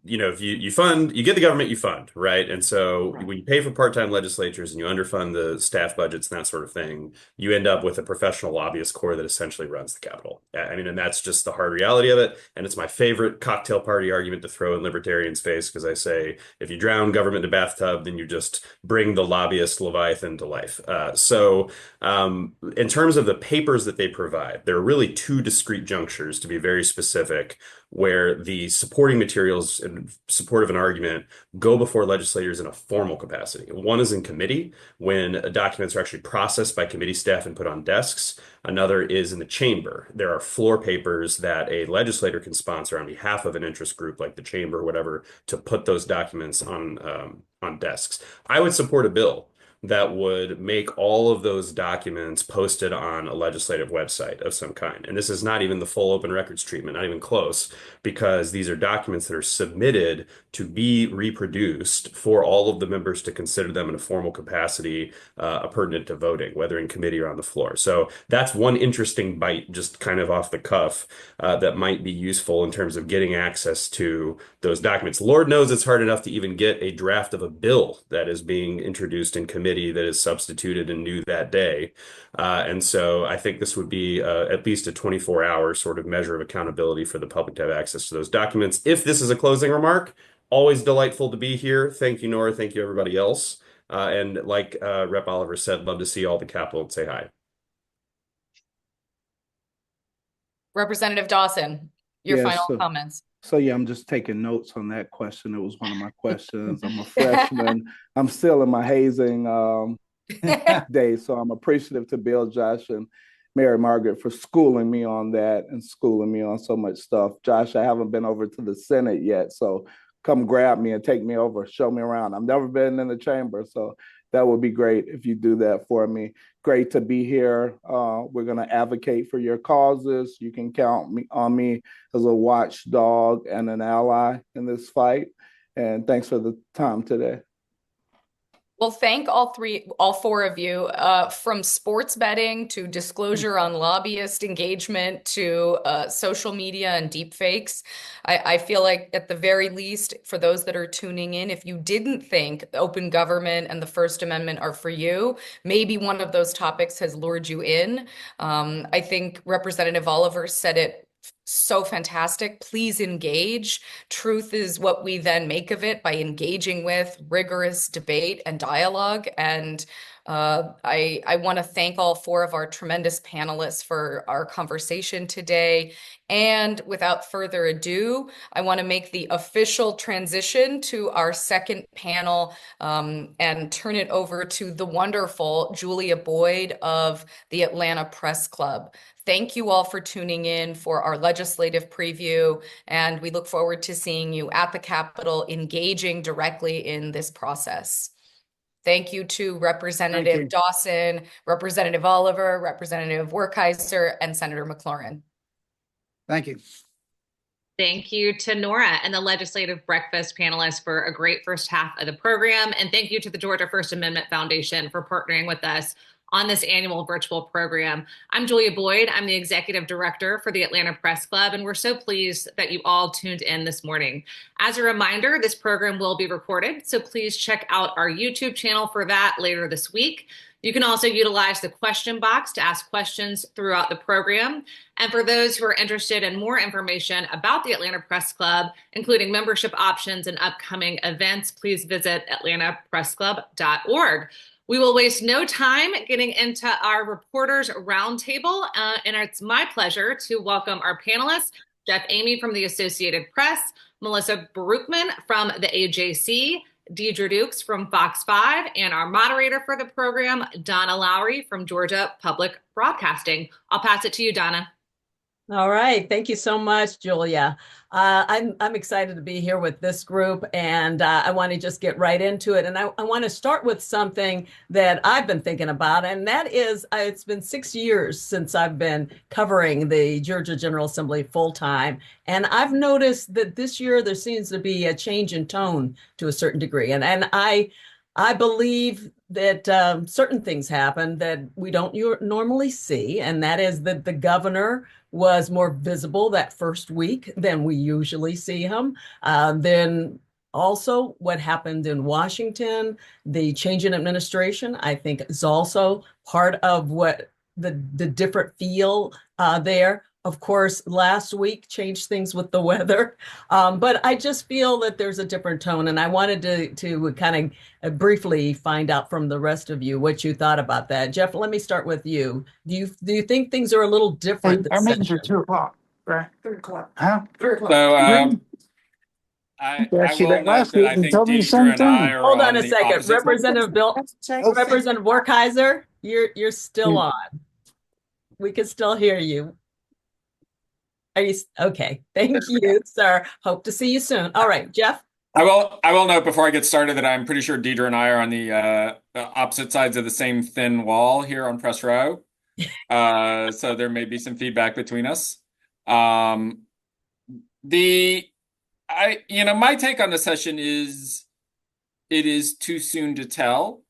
if you fund, you get the government you fund, right? And so Right. when you pay for part-time legislatures and you underfund the staff budgets and that sort of thing, you end up with a professional lobbyist corps that essentially runs the Capitol. I mean, and that's just the hard reality of it. And it's my favorite cocktail party argument to throw in libertarians' face because I say, if you drown government in a bathtub, then you just bring the lobbyist Leviathan to life. In terms of the papers that they provide, there are really two discrete junctures, to be very specific, where the supporting materials in support of an argument go before legislators in a formal capacity. One is in committee, when documents are actually processed by committee staff and put on desks. Another is in the chamber. There are floor papers that a legislator can sponsor on behalf of an interest group like the chamber or whatever to put those documents on desks. I would support a bill that would make all of those documents posted on a legislative website of some kind. And this is not even the full open records treatment, not even close, because these are documents that are submitted to be reproduced for all of the members to consider them in a formal capacity, pertinent to voting, whether in committee or on the floor. So that's one interesting bite, just kind of off the cuff, that might be useful in terms of getting access to those documents. Lord knows it's hard enough to even get a draft of a bill that is being introduced in committee that is substituted and new that day. And so I think this would be at least a 24-hour sort of measure of accountability for the public to have access to those documents. If this is a closing remark, always delightful to be here. Thank you, Nora. Thank you, everybody else. And like Rep. Oliver said, love to see all the Capitol and say hi. Representative Dawson, your Yes. final comments. So yeah, I'm just taking notes on that question. It was one of my questions. I'm a freshman. I'm still in my hazing days, so I'm appreciative to Bill, Josh, and Mary Margaret for schooling me on that and schooling me on so much stuff. Josh, I haven't been over to the Senate yet, so come grab me and take me over, show me around. I've never been in the chamber, so that would be great if you do that for me. Great to be here. We're going to advocate for your causes. You can count on me as a watchdog and an ally in this fight. And thanks for the time today. Well, thank all four of you, from sports betting to disclosure on lobbyist engagement to social media and deep fakes. I feel like at the very least, for those that are tuning in, if you didn't think open government and the First Amendment are for you, maybe one of those topics has lured you in. I think Representative Oliver said it so fantastic. Please engage. Truth is what we then make of it by engaging with rigorous debate and dialogue. And I want to thank all four of our tremendous panelists for our conversation today. And without further ado, I want to make the official transition to our second panel and turn it over to the wonderful Julia Boyd of the Atlanta Press Club. Thank you all for tuning in for our legislative preview, and we look forward to seeing you at the Capitol engaging directly in this process. Thank you to Representative Dawson, Representative Oliver, Representative Werkheiser, and Senator McLaurin. Thank you. Thank you to Nora and the Legislative Breakfast panelists for a great first half of the program. And thank you to the Georgia First Amendment Foundation for partnering with us on this annual virtual program. I'm Julia Boyd. I'm the Executive Director for the Atlanta Press Club, and we're so pleased that you all tuned in this morning. As a reminder, this program will be recorded, so please check out our YouTube channel for that later this week. You can also utilize the question box to ask questions throughout the program. And for those who are interested in more information about the Atlanta Press Club, including membership options and upcoming events, please visit atlantapressclub.org. We will waste no time getting into our reporters roundtable, and it's my pleasure to welcome our panelists, Jeff Amy from the Associated Press, Melissa Baruchman from the AJC, Deidre Dukes from Fox 5, and our moderator for the program, Donna Lowry from Georgia Public Broadcasting. I'll pass it to you, Donna. All right. Thank you so much, Julia. I'm excited to be here with this group, and I want to just get right into it. And I want to start with something that I've been thinking about, and that is it's been 6 years since I've been covering the Georgia General Assembly full time. And I've noticed that this year there seems to be a change in tone to a certain degree. And I believe that certain things happen that we don't normally see, and that is that the governor was more visible that first week than we usually see him. Then also what happened in Washington, the change in administration, I think is also part of what the different feel there. Of course, last week changed things with the weather, but I just feel that there's a different tone, and I wanted to kind of briefly find out from the rest of you what you thought about that. Jeff, let me start with you. Do you think things are a little Hey, different this our meetings are session? 2 o'clock, right? 3 o'clock. Huh? 3 o'clock. So Really? You I asked you will that note last that week I and you think told me the Deidre same and I thing. are Hold on on a the second. opposite. Representative Werkheiser, you're still on. We can still hear you. Are you okay? Thank you, sir. Hope to see you soon. All right, Jeff. I will note before I get started that I'm pretty sure Deidre and I are on the opposite sides of the same thin wall here on press row. So there may be some feedback between us. Um, my take on the session is it is too soon to tell.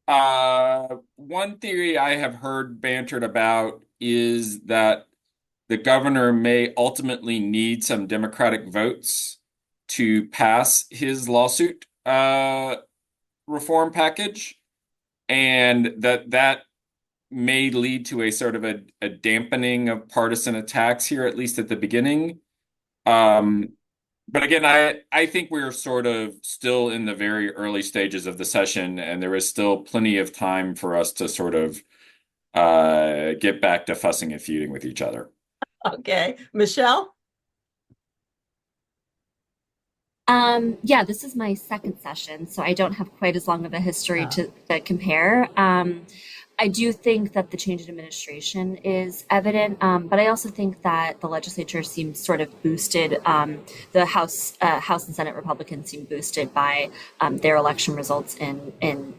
One theory I have heard bantered about is that the governor may ultimately need some Democratic votes to pass his lawsuit reform package, and that may lead to a sort of a dampening of partisan attacks here, at least at the beginning. But again, I think we're sort of still in the very early stages of the session, and there is still plenty of time for us to sort of get back to fussing and feuding with each other. Okay, Michelle. Yeah, this is my second session, so I don't have quite as long of a history Oh. to compare. I do think that the change in administration is evident, but I also think that the legislature seems sort of boosted. The House and Senate Republicans seem boosted by their election results in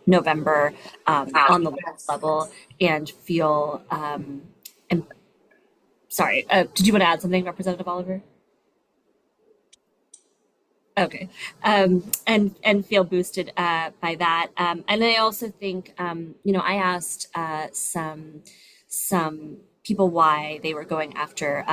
November on the local level, and feel. And, sorry, did you want to add something, Representative Oliver? Okay, and feel boosted by that, and I also think I asked some people why they were going after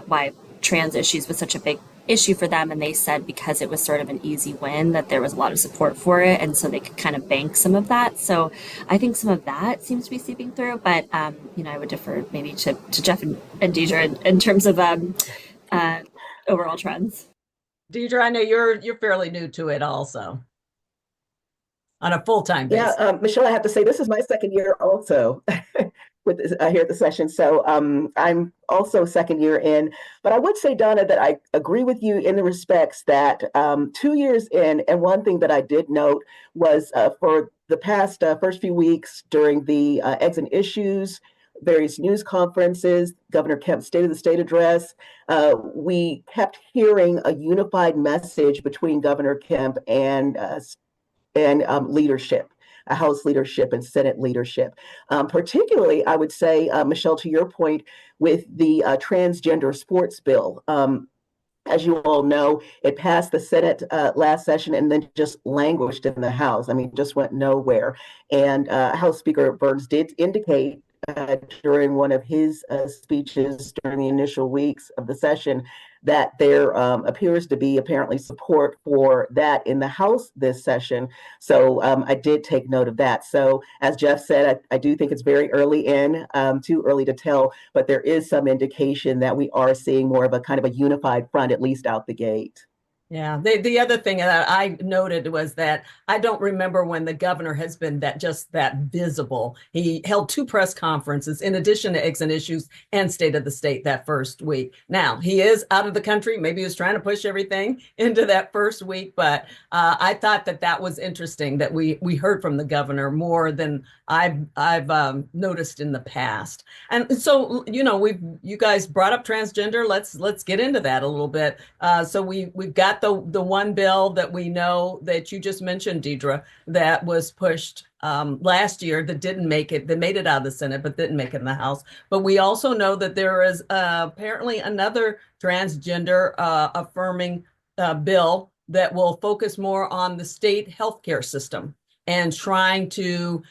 why trans issues was such a big issue for them, and they said because it was sort of an easy win, that there was a lot of support for it, and so they could kind of bank some of that. So I think some of that seems to be seeping through, but I would defer maybe to Jeff and Deidre in terms of overall trends. Deidre, I know you're fairly new to it also on a full-time basis. Yeah, Michelle, I have to say this is my second year also with this, here at the session. So I'm also second year in, but I would say, Donna, that I agree with you in the respects that 2 years in, and one thing that I did note was for the past first few weeks during the eggs and issues, various news conferences, Governor Kemp's State of the State address, we kept hearing a unified message between Governor Kemp and leadership, House leadership and Senate leadership. Particularly, I would say, Michelle, to your point, with the transgender sports bill. As you all know, it passed the Senate last session and then just languished in the House. I mean, just went nowhere. And House Speaker Burns did indicate during one of his speeches during the initial weeks of the session that there appears to be apparently support for that in the House this session. So I did take note of that. So as Jeff said, I do think it's very early in, too early to tell, but there is some indication that we are seeing more of a kind of a unified front, at least out the gate. Yeah. The other thing that I noted was that I don't remember when the governor has been that visible. He held two press conferences in addition to Eggs and Issues and State of the State that first week. Now he is out of the country. Maybe he was trying to push everything into that first week, but I thought that was interesting that we heard from the governor more than I've noticed in the past. And so, you guys brought up transgender. Let's get into that a little bit. So we've got the one bill that we know that you just mentioned, Deidre, that was pushed last year that didn't make it. That made it out of the Senate, but didn't make it in the House. But we also know that there is apparently another transgender affirming bill that will focus more on the state healthcare system and trying to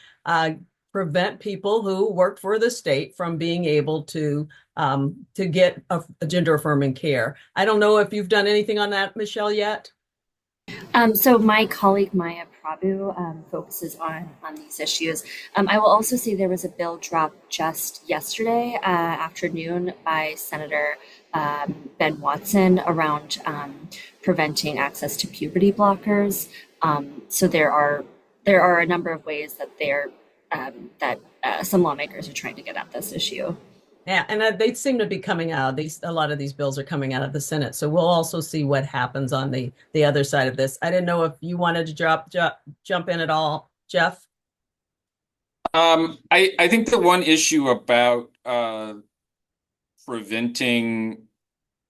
prevent people who work for the state from being able to get a gender affirming care. I don't know if you've done anything on that, Michelle, yet. So my colleague Maya Prabhu focuses on these issues. I will also say there was a bill dropped just yesterday afternoon by Senator Ben Watson around preventing access to puberty blockers. So there are a number of ways that some lawmakers are trying to get at this issue. Yeah, and they seem to be coming out. A lot of these bills are coming out of the Senate, so we'll also see what happens on the other side of this. I didn't know if you wanted to jump in at all, Jeff. I think the one issue about preventing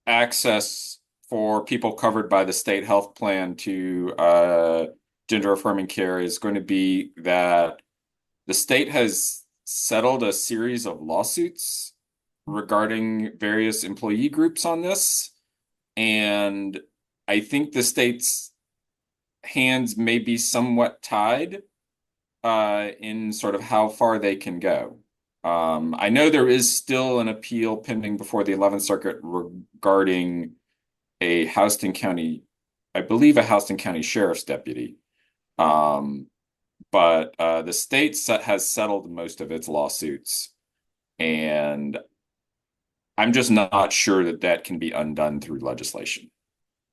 access for people covered by the state health plan to gender affirming care is going to be that the state has settled a series of lawsuits regarding various employee groups on this. And I think the state's hands may be somewhat tied in sort of how far they can go. I know there is still an appeal pending before the 11th Circuit regarding a Houston County, I believe a Houston County Sheriff's deputy. But the state has settled most of its lawsuits. And I'm just not sure that can be undone through legislation.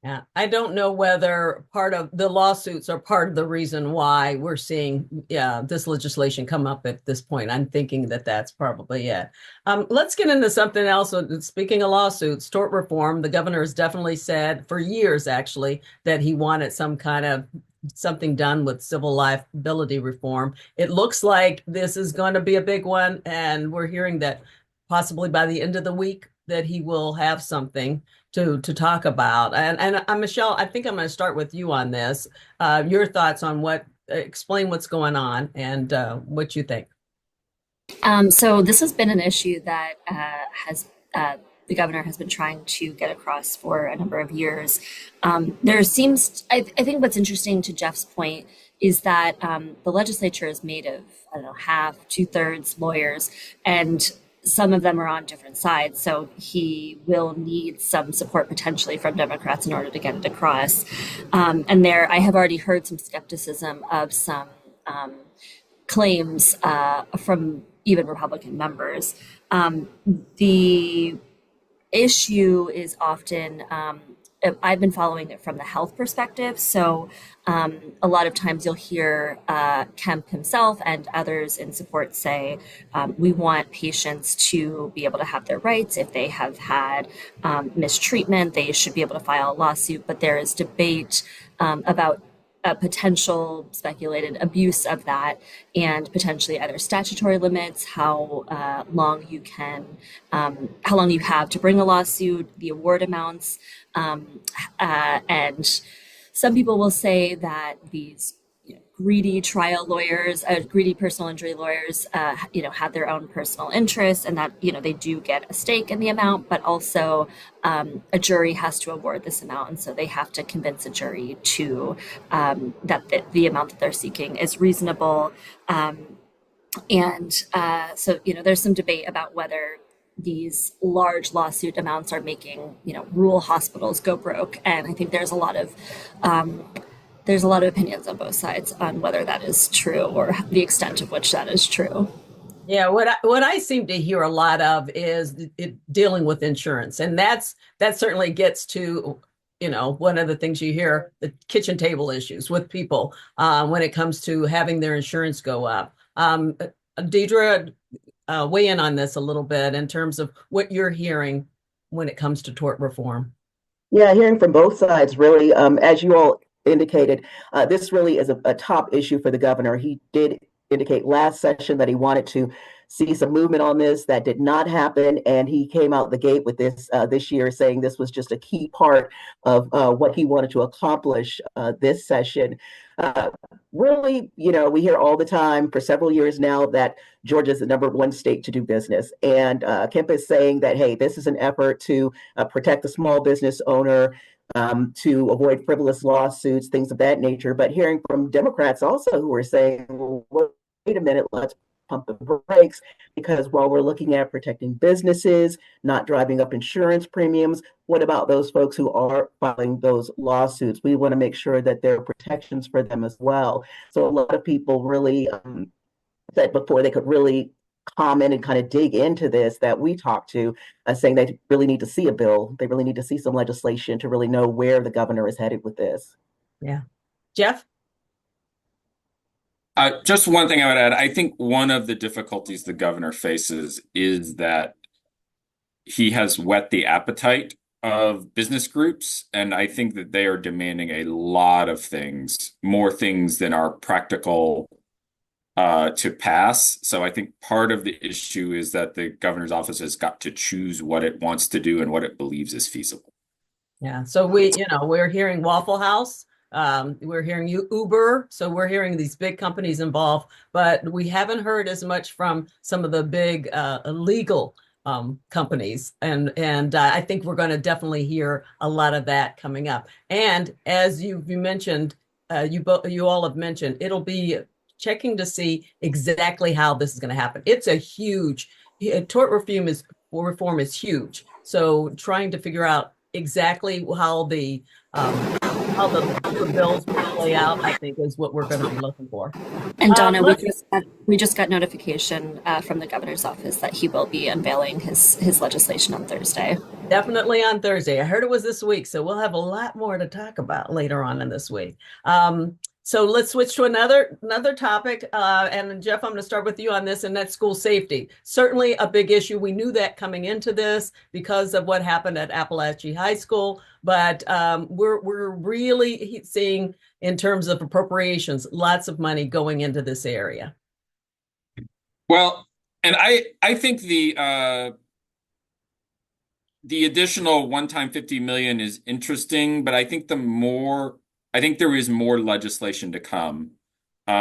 Yeah, I don't know whether part of the lawsuits are part of the reason why we're seeing this legislation come up at this point. I'm thinking that that's probably it. Let's get into something else. Speaking of lawsuits, tort reform, the governor has definitely said for years, actually, that he wanted some kind of something done with civil liability reform. It looks like this is going to be a big one, and we're hearing that possibly by the end of the week that he will have something to talk about. And Michelle, I think I'm going to start with you on this. Your thoughts on explain what's going on and what you think. So this has been an issue that the governor has been trying to get across for a number of years. I think what's interesting to Jeff's point is that the legislature is made of, I don't know, half, 2/3 lawyers, and some of them are on different sides. So he will need some support potentially from Democrats in order to get it across. And I have already heard some skepticism of some claims from even Republican members. The issue is often, I've been following it from the health perspective. So a lot of times you'll hear Kemp himself and others in support say, we want patients to be able to have their rights. If they have had mistreatment, they should be able to file a lawsuit. But there is debate about a potential speculated abuse of that and potentially either statutory limits, how long you have to bring a lawsuit, the award amounts, and some people will say that these greedy trial lawyers, greedy personal injury lawyers, have their own personal interests and that, they do get a stake in the amount, but also a jury has to award this amount. And so they have to convince a jury to that the amount that they're seeking is reasonable. So there's some debate about whether these large lawsuit amounts are making, rural hospitals go broke. And I think there's a lot of opinions on both sides on whether that is true or the extent of which that is true. Yeah, what I seem to hear a lot of is dealing with insurance, and that certainly gets to one of the things you hear, the kitchen table issues with people when it comes to having their insurance go up. Deidre, weigh in on this a little bit in terms of what you're hearing when it comes to tort reform. Yeah, hearing from both sides, really, as you all indicated, this really is a top issue for the governor. He did indicate last session that he wanted to see some movement on this. That did not happen, and he came out the gate with this year, saying this was just a key part of what he wanted to accomplish this session. Really, we hear all the time for several years now that Georgia is the #1 state to do business, and Kemp is saying that, hey, this is an effort to protect the small business owner, to avoid frivolous lawsuits, things of that nature. But hearing from Democrats also who are saying, well, wait a minute, let's pump the brakes, because while we're looking at protecting businesses, not driving up insurance premiums, what about those folks who are filing those lawsuits? We want to make sure that there are protections for them as well. So a lot of people really said before they could really comment and kind of dig into this that we talked to, saying they really need to see a bill. They really need to see some legislation to really know where the governor is headed with this. Yeah. Jeff? Just one thing I would add. I think one of the difficulties the governor faces is that he has whet the appetite of business groups, and I think that they are demanding a lot of things, more things than are practical to pass. So I think part of the issue is that the governor's office has got to choose what it wants to do and what it believes is feasible. Yeah. So we're hearing Waffle House. We're hearing Uber. So we're hearing these big companies involved, but we haven't heard as much from some of the big legal companies. And I think we're going to definitely hear a lot of that coming up. And as you mentioned, you all have mentioned, it'll be checking to see exactly how this is going to happen. It's a huge tort reform is huge. So trying to figure out exactly how the bills will play out, I think, is what we're going to be looking for. And Donna, we just got notification from the governor's office that he will be unveiling his legislation on Thursday. Definitely on Thursday. I heard it was this week, so we'll have a lot more to talk about later on in this week. So let's switch to another topic. And Jeff, I'm going to start with you on this, and that's school safety. Certainly a big issue. We knew that coming into this because of what happened at Appalachia High School. But we're really seeing, in terms of appropriations, lots of money going into this area. Well, and I think the additional one-time $50 million is interesting, but I think there is more legislation to come.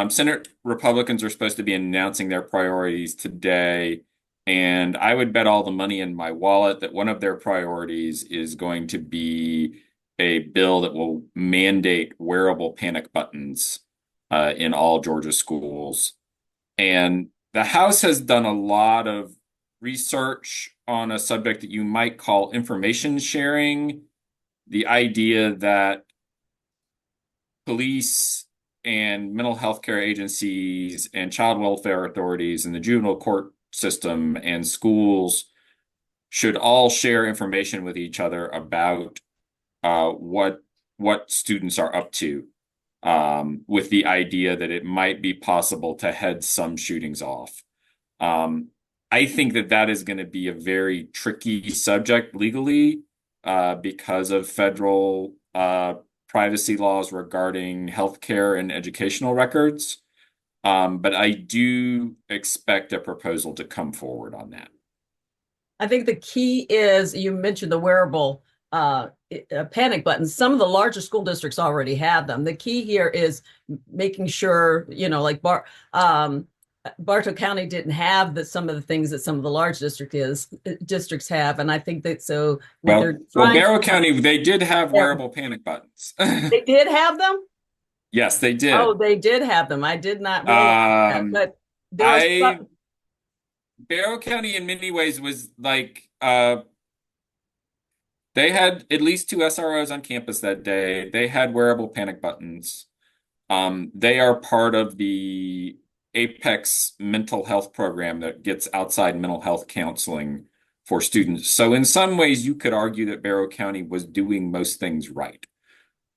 Senate Republicans are supposed to be announcing their priorities today, and I would bet all the money in my wallet that one of their priorities is going to be a bill that will mandate wearable panic buttons in all Georgia schools. And the House has done a lot of research on a subject that you might call information sharing, the idea that police and mental health care agencies and child welfare authorities and the juvenile court system and schools should all share information with each other about what students are up to, with the idea that it might be possible to head some shootings off. I think that is going to be a very tricky subject legally because of federal privacy laws regarding healthcare and educational records. But I do expect a proposal to come forward on that. I think the key is, you mentioned the wearable panic buttons. Some of the larger school districts already have them. The key here is making sure, like Bartow County didn't have some of the things that some of the large districts have, and I think that so. Well, Barrow County, they did have wearable panic buttons. They did have them? Yes, they did. Oh, they did have them. I did not realize that. But Barrow County, in many ways, was like they had at least 2 SROs on campus that day. They had wearable panic buttons. They are part of the Apex mental health program that gets outside mental health counseling for students. So in some ways, you could argue that Barrow County was doing most things right.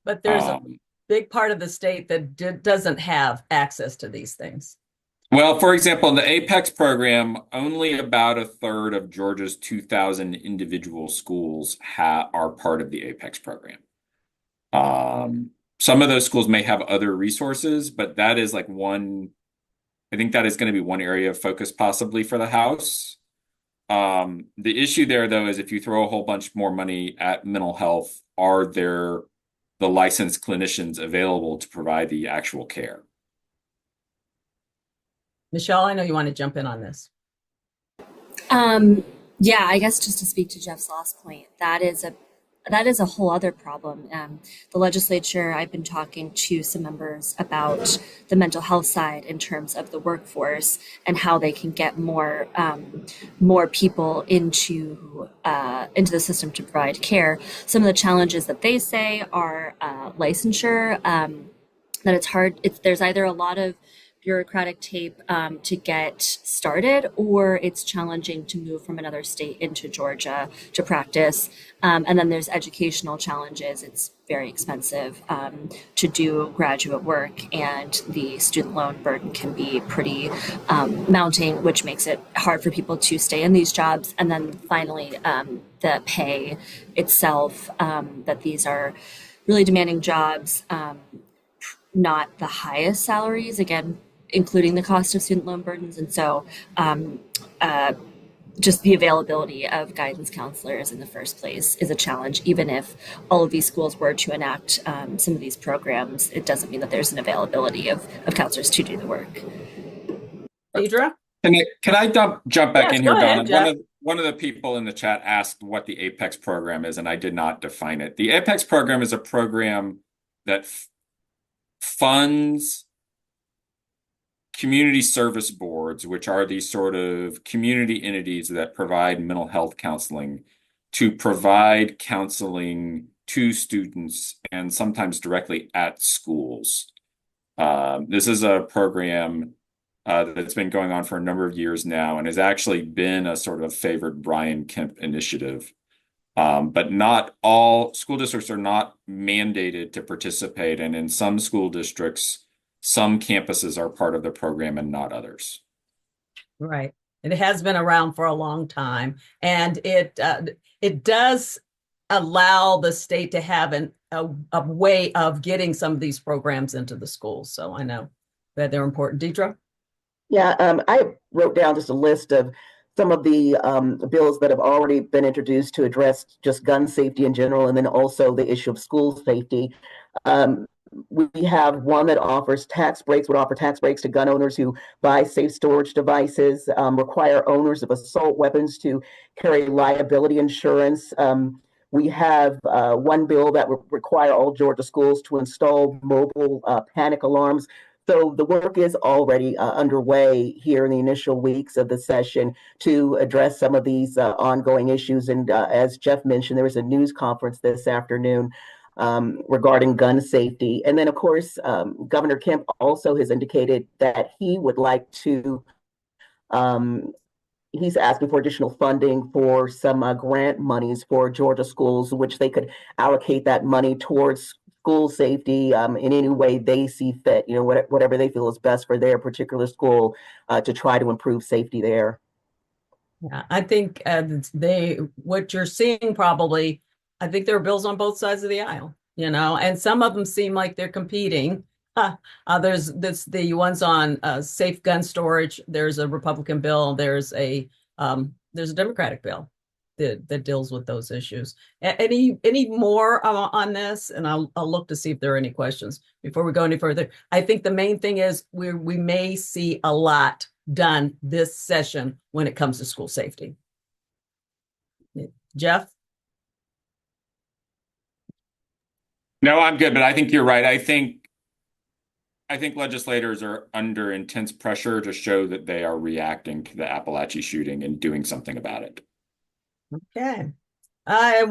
But there's a big part of the state that doesn't have access to these things. Well, for example, in the Apex program, only about a third of Georgia's 2,000 individual schools are part of the Apex program. Some of those schools may have other resources, but that is like I think that is going to be one area of focus possibly for the House. The issue there, though, is if you throw a whole bunch more money at mental health, are there the licensed clinicians available to provide the actual care? Michelle, I know you want to jump in on this. Yeah, I guess just to speak to Jeff's last point, that is a whole other problem. The legislature, I've been talking to some members about the mental health side in terms of the workforce and how they can get more people into the system to provide care. Some of the challenges that they say are licensure. That it's hard. There's either a lot of bureaucratic tape to get started, or it's challenging to move from another state into Georgia to practice. And then there's educational challenges. It's very expensive to do graduate work, and the student loan burden can be pretty mounting, which makes it hard for people to stay in these jobs. And then finally, the pay itself, that these are really demanding jobs, not the highest salaries, again, including the cost of student loan burdens. And so just the availability of guidance counselors in the first place is a challenge. Even if all of these schools were to enact some of these programs, it doesn't mean that there's an availability of counselors to do the work. Deidre? Can I jump back in here, ahead, Donna? One of the people in the chat asked what the Apex program is, and I did not define it. The Apex program is a program that funds community service boards, which are these sort of community entities that provide mental health counseling, to provide counseling to students and sometimes directly at schools. This is a program that's been going on for a number of years now and has actually been a sort of favored Brian Kemp initiative. But not all school districts are not mandated to participate. And in some school districts, some campuses are part of the program and not others. Right. It has been around for a long time, and it does allow the state to have a way of getting some of these programs into the schools. So I know that they're important. Deidre? Yeah, I wrote down just a list of some of the bills that have already been introduced to address just gun safety in general, and then also the issue of school safety. We have one that offers would offer tax breaks to gun owners who buy safe storage devices, require owners of assault weapons to carry liability insurance. We have one bill that would require all Georgia schools to install mobile panic alarms. So the work is already underway here in the initial weeks of the session to address some of these ongoing issues. And as Jeff mentioned, there was a news conference this afternoon regarding gun safety. And then, of course, Governor Kemp also has indicated that he would like to, he's asking for additional funding for some grant monies for Georgia schools, which they could allocate that money towards school safety in any way they see fit, whatever they feel is best for their particular school to try to improve safety there. Yeah, I think what you're seeing probably, I think there are bills on both sides of the aisle, and some of them seem like they're competing. There's the ones on safe gun storage. There's a Republican bill. There's a Democratic bill that deals with those issues. Any more on this? And I'll look to see if there are any questions before we go any further. I think the main thing is we may see a lot done this session when it comes to school safety. Jeff? No, I'm good, but I think you're right. I think legislators are under intense pressure to show that they are reacting to the Appalachia shooting and doing something about it. Okay. I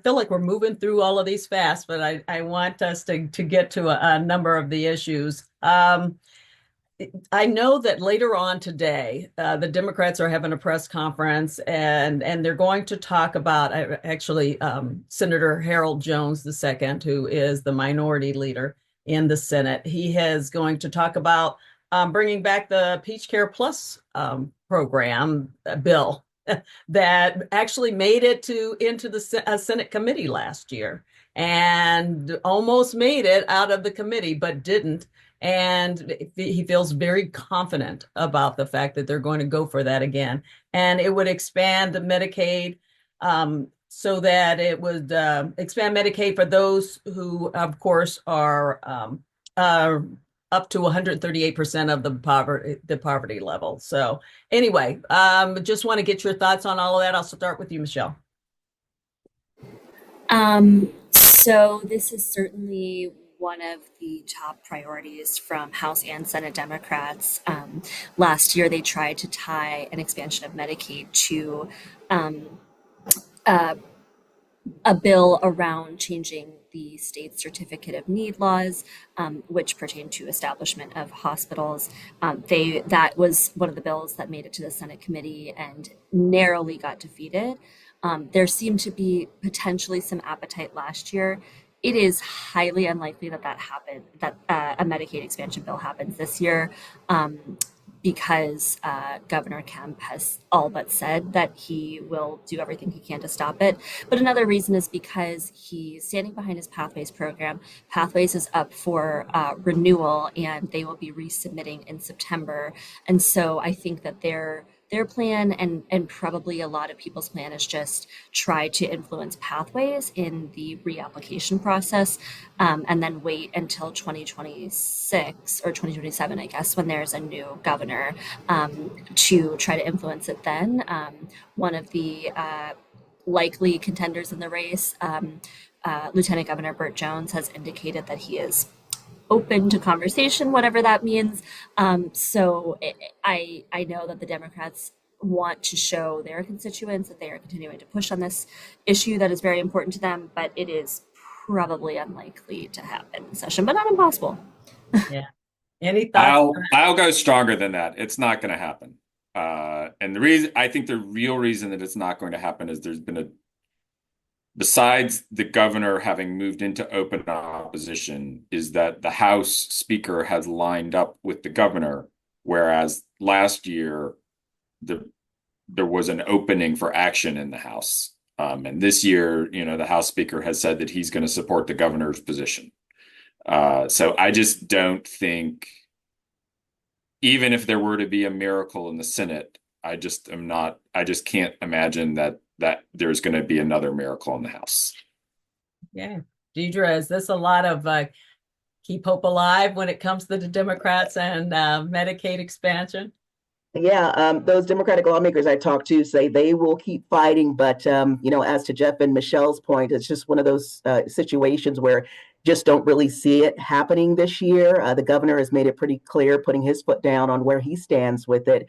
feel like we're moving through all of these fast, but I want us to get to a number of the issues. I know that later on today, the Democrats are having a press conference, and they're going to talk about actually Senator Harold Jones II, who is the minority leader in the Senate. He is going to talk about bringing back the Peach Care Plus program bill that actually made it into the Senate committee last year and almost made it out of the committee, but didn't. And he feels very confident about the fact that they're going to go for that again. And it would expand the Medicaid so that it would expand Medicaid for those who, of course, are up to 138% of the poverty level. So anyway, just want to get your thoughts on all of that. I'll start with you, Michelle. So this is certainly one of the top priorities from House and Senate Democrats. Last year, they tried to tie an expansion of Medicaid to a bill around changing the state certificate of need laws, which pertain to establishment of hospitals. That was one of the bills that made it to the Senate committee and narrowly got defeated. There seemed to be potentially some appetite last year. It is highly unlikely that happened, that a Medicaid expansion bill happens this year, because Governor Kemp has all but said that he will do everything he can to stop it. But another reason is because he's standing behind his Pathways program. Pathways is up for renewal, and they will be resubmitting in September. And so I think that their plan and probably a lot of people's plan is just try to influence Pathways in the reapplication process, and then wait until 2026 or 2027, I guess, when there's a new governor, to try to influence it then. One of the likely contenders in the race, Lieutenant Governor Burt Jones, has indicated that he is open to conversation, whatever that means. So I know that the Democrats want to show their constituents that they are continuing to push on this issue that is very important to them, but it is probably unlikely to happen in session, but not impossible. Yeah. Any thoughts? I'll go stronger than that. It's not going to happen. And I think the real reason that it's not going to happen is there's been besides the governor having moved into open opposition, is that the House Speaker has lined up with the governor, whereas last year there was an opening for action in the House. And this year, the House Speaker has said that he's going to support the governor's position. So I just don't think, even if there were to be a miracle in the Senate, I just can't imagine that there's going to be another miracle in the House. Yeah. Deidre, is this a lot of keep hope alive when it comes to the Democrats and Medicaid expansion? Yeah, those Democratic lawmakers I talked to say they will keep fighting, but as to Jeff and Michelle's point, it's just one of those situations where just don't really see it happening this year. The governor has made it pretty clear, putting his foot down on where he stands with it.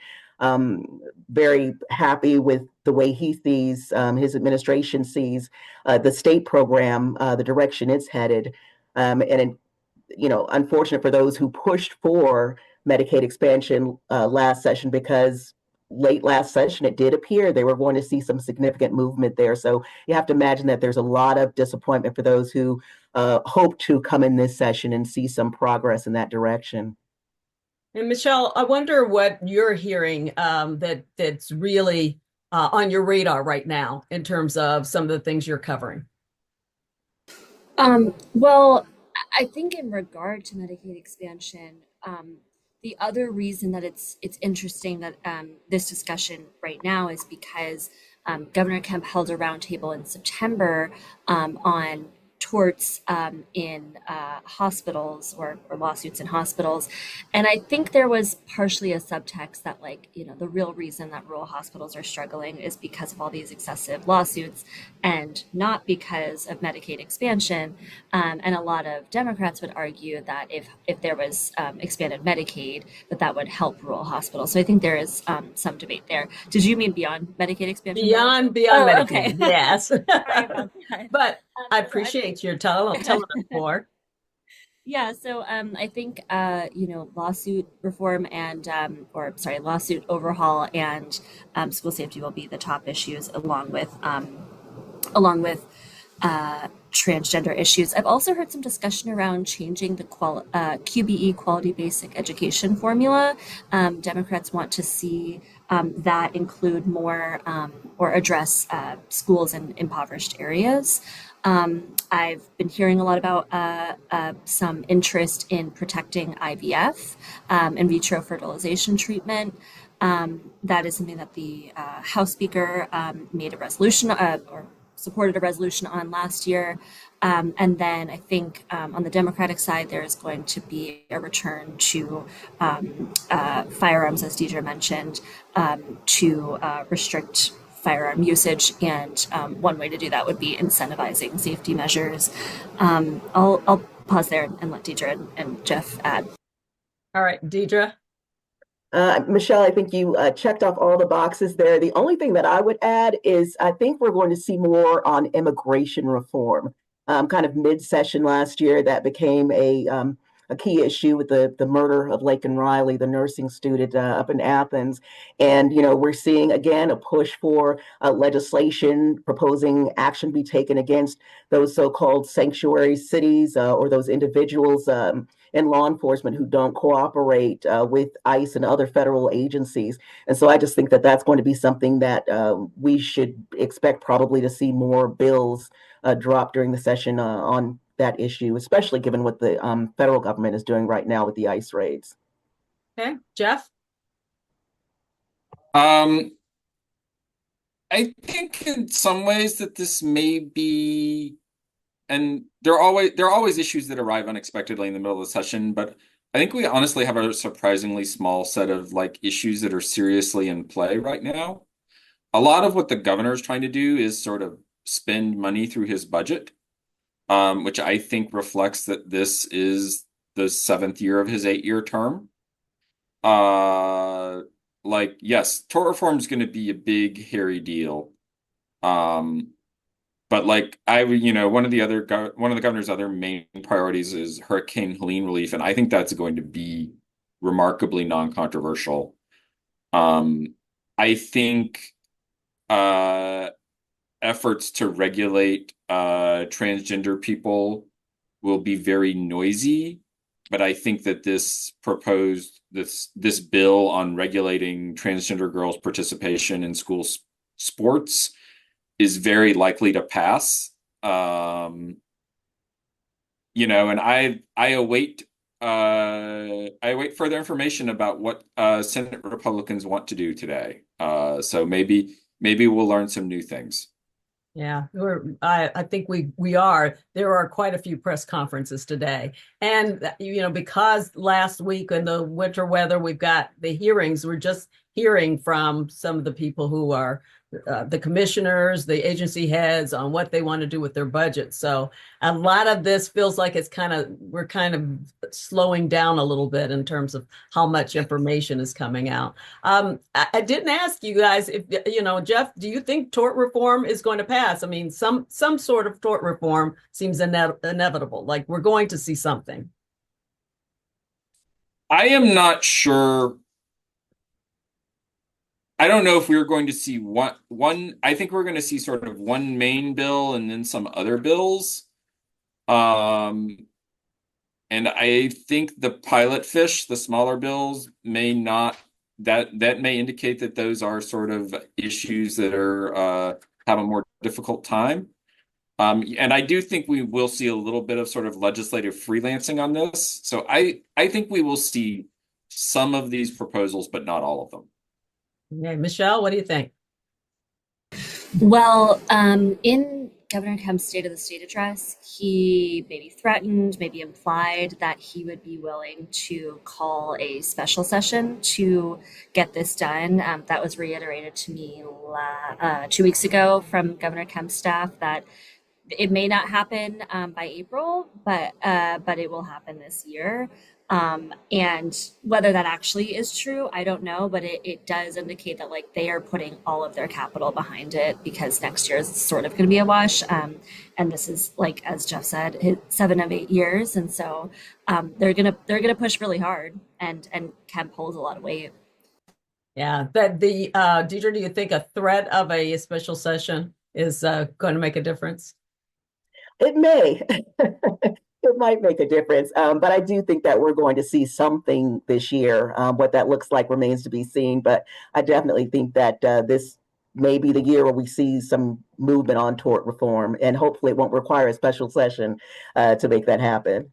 Very happy with the way he sees, his administration sees the state program, the direction it's headed. Unfortunate for those who pushed for Medicaid expansion last session, because late last session it did appear they were going to see some significant movement there. So you have to imagine that there's a lot of disappointment for those who hope to come in this session and see some progress in that direction. And Michelle, I wonder what you're hearing that's really on your radar right now in terms of some of the things you're covering. Well, I think in regard to Medicaid expansion, the other reason that it's interesting that this discussion right now is because Governor Kemp held a roundtable in September on torts in hospitals or lawsuits in hospitals. And I think there was partially a subtext that the real reason that rural hospitals are struggling is because of all these excessive lawsuits and not because of Medicaid expansion. And a lot of Democrats would argue that if there was expanded Medicaid, that would help rural hospitals. So I think there is some debate there. Did you mean beyond Medicaid expansion? Beyond Medicaid, okay. Yes. But I appreciate your telling us more. Yeah, so I think lawsuit reform and lawsuit overhaul and school safety will be the top issues along with transgender issues. I've also heard some discussion around changing the QBE, quality basic education formula. Democrats want to see that include more or address schools in impoverished areas. I've been hearing a lot about some interest in protecting IVF, in vitro fertilization treatment. That is something that the House Speaker made a resolution or supported a resolution on last year. And then I think on the Democratic side, there is going to be a return to firearms, as Deidre mentioned, to restrict firearm usage. And one way to do that would be incentivizing safety measures. I'll pause there and let Deidre and Jeff add. All right, Deidre. Michelle, I think you checked off all the boxes there. The only thing that I would add is I think we're going to see more on immigration reform. Kind of mid-session last year, that became a key issue with the murder of Laken Riley, the nursing student up in Athens. And, we're seeing, again, a push for legislation proposing action be taken against those so-called sanctuary cities or those individuals in law enforcement who don't cooperate with ICE and other federal agencies. And so I just think that that's going to be something that we should expect probably to see more bills drop during the session on that issue, especially given what the federal government is doing right now with the ICE raids. Okay, Jeff? I think in some ways that this may be, and there are always issues that arrive unexpectedly in the middle of the session, but I think we honestly have a surprisingly small set of issues that are seriously in play right now. A lot of what the governor is trying to do is sort of spend money through his budget, which I think reflects that this is the 7th year of his 8-year term. Yes, tort reform is going to be a big, hairy deal. But one of the governor's other main priorities is Hurricane Helene relief, and I think that's going to be remarkably non-controversial. I think efforts to regulate transgender people will be very noisy, but I think that this bill on regulating transgender girls' participation in school sports is very likely to pass. And I await further information about what Senate Republicans want to do today. So maybe we'll learn some new things. Yeah, I think we are. There are quite a few press conferences today. And, because last week in the winter weather, we've got the hearings. We're just hearing from some of the people who are the commissioners, the agency heads on what they want to do with their budget. So a lot of this feels like we're kind of slowing down a little bit in terms of how much information is coming out. I didn't ask you guys if, Jeff, do you think tort reform is going to pass? I mean, some sort of tort reform seems inevitable, like we're going to see something. I am not sure. I don't know if we're going to see one. I think we're going to see sort of one main bill and then some other bills. And I think the pilot fish, the smaller bills, may not. That may indicate that those are sort of issues that are have a more difficult time. And I do think we will see a little bit of sort of legislative freelancing on this. So I think we will see some of these proposals, but not all of them. Okay, Michelle, what do you think? Well, in Governor Kemp's State of the State address, he maybe threatened, maybe implied that he would be willing to call a special session to get this done. That was reiterated to me 2 weeks ago from Governor Kemp's staff, that it may not happen by April, but it will happen this year. And whether that actually is true, I don't know, but it does indicate that like they are putting all of their capital behind it because next year is sort of going to be a wash. And this is like, as Jeff said, 7 of 8 years. And so they're gonna push really hard and Kemp holds a lot of weight. Yeah, that the Deidre, do you think a threat of a special session is going to make a difference? It may. It might make a difference, but I do think that we're going to see something this year. What that looks like remains to be seen, but I definitely think that this may be the year where we see some movement on tort reform, and hopefully it won't require a special session to make that happen.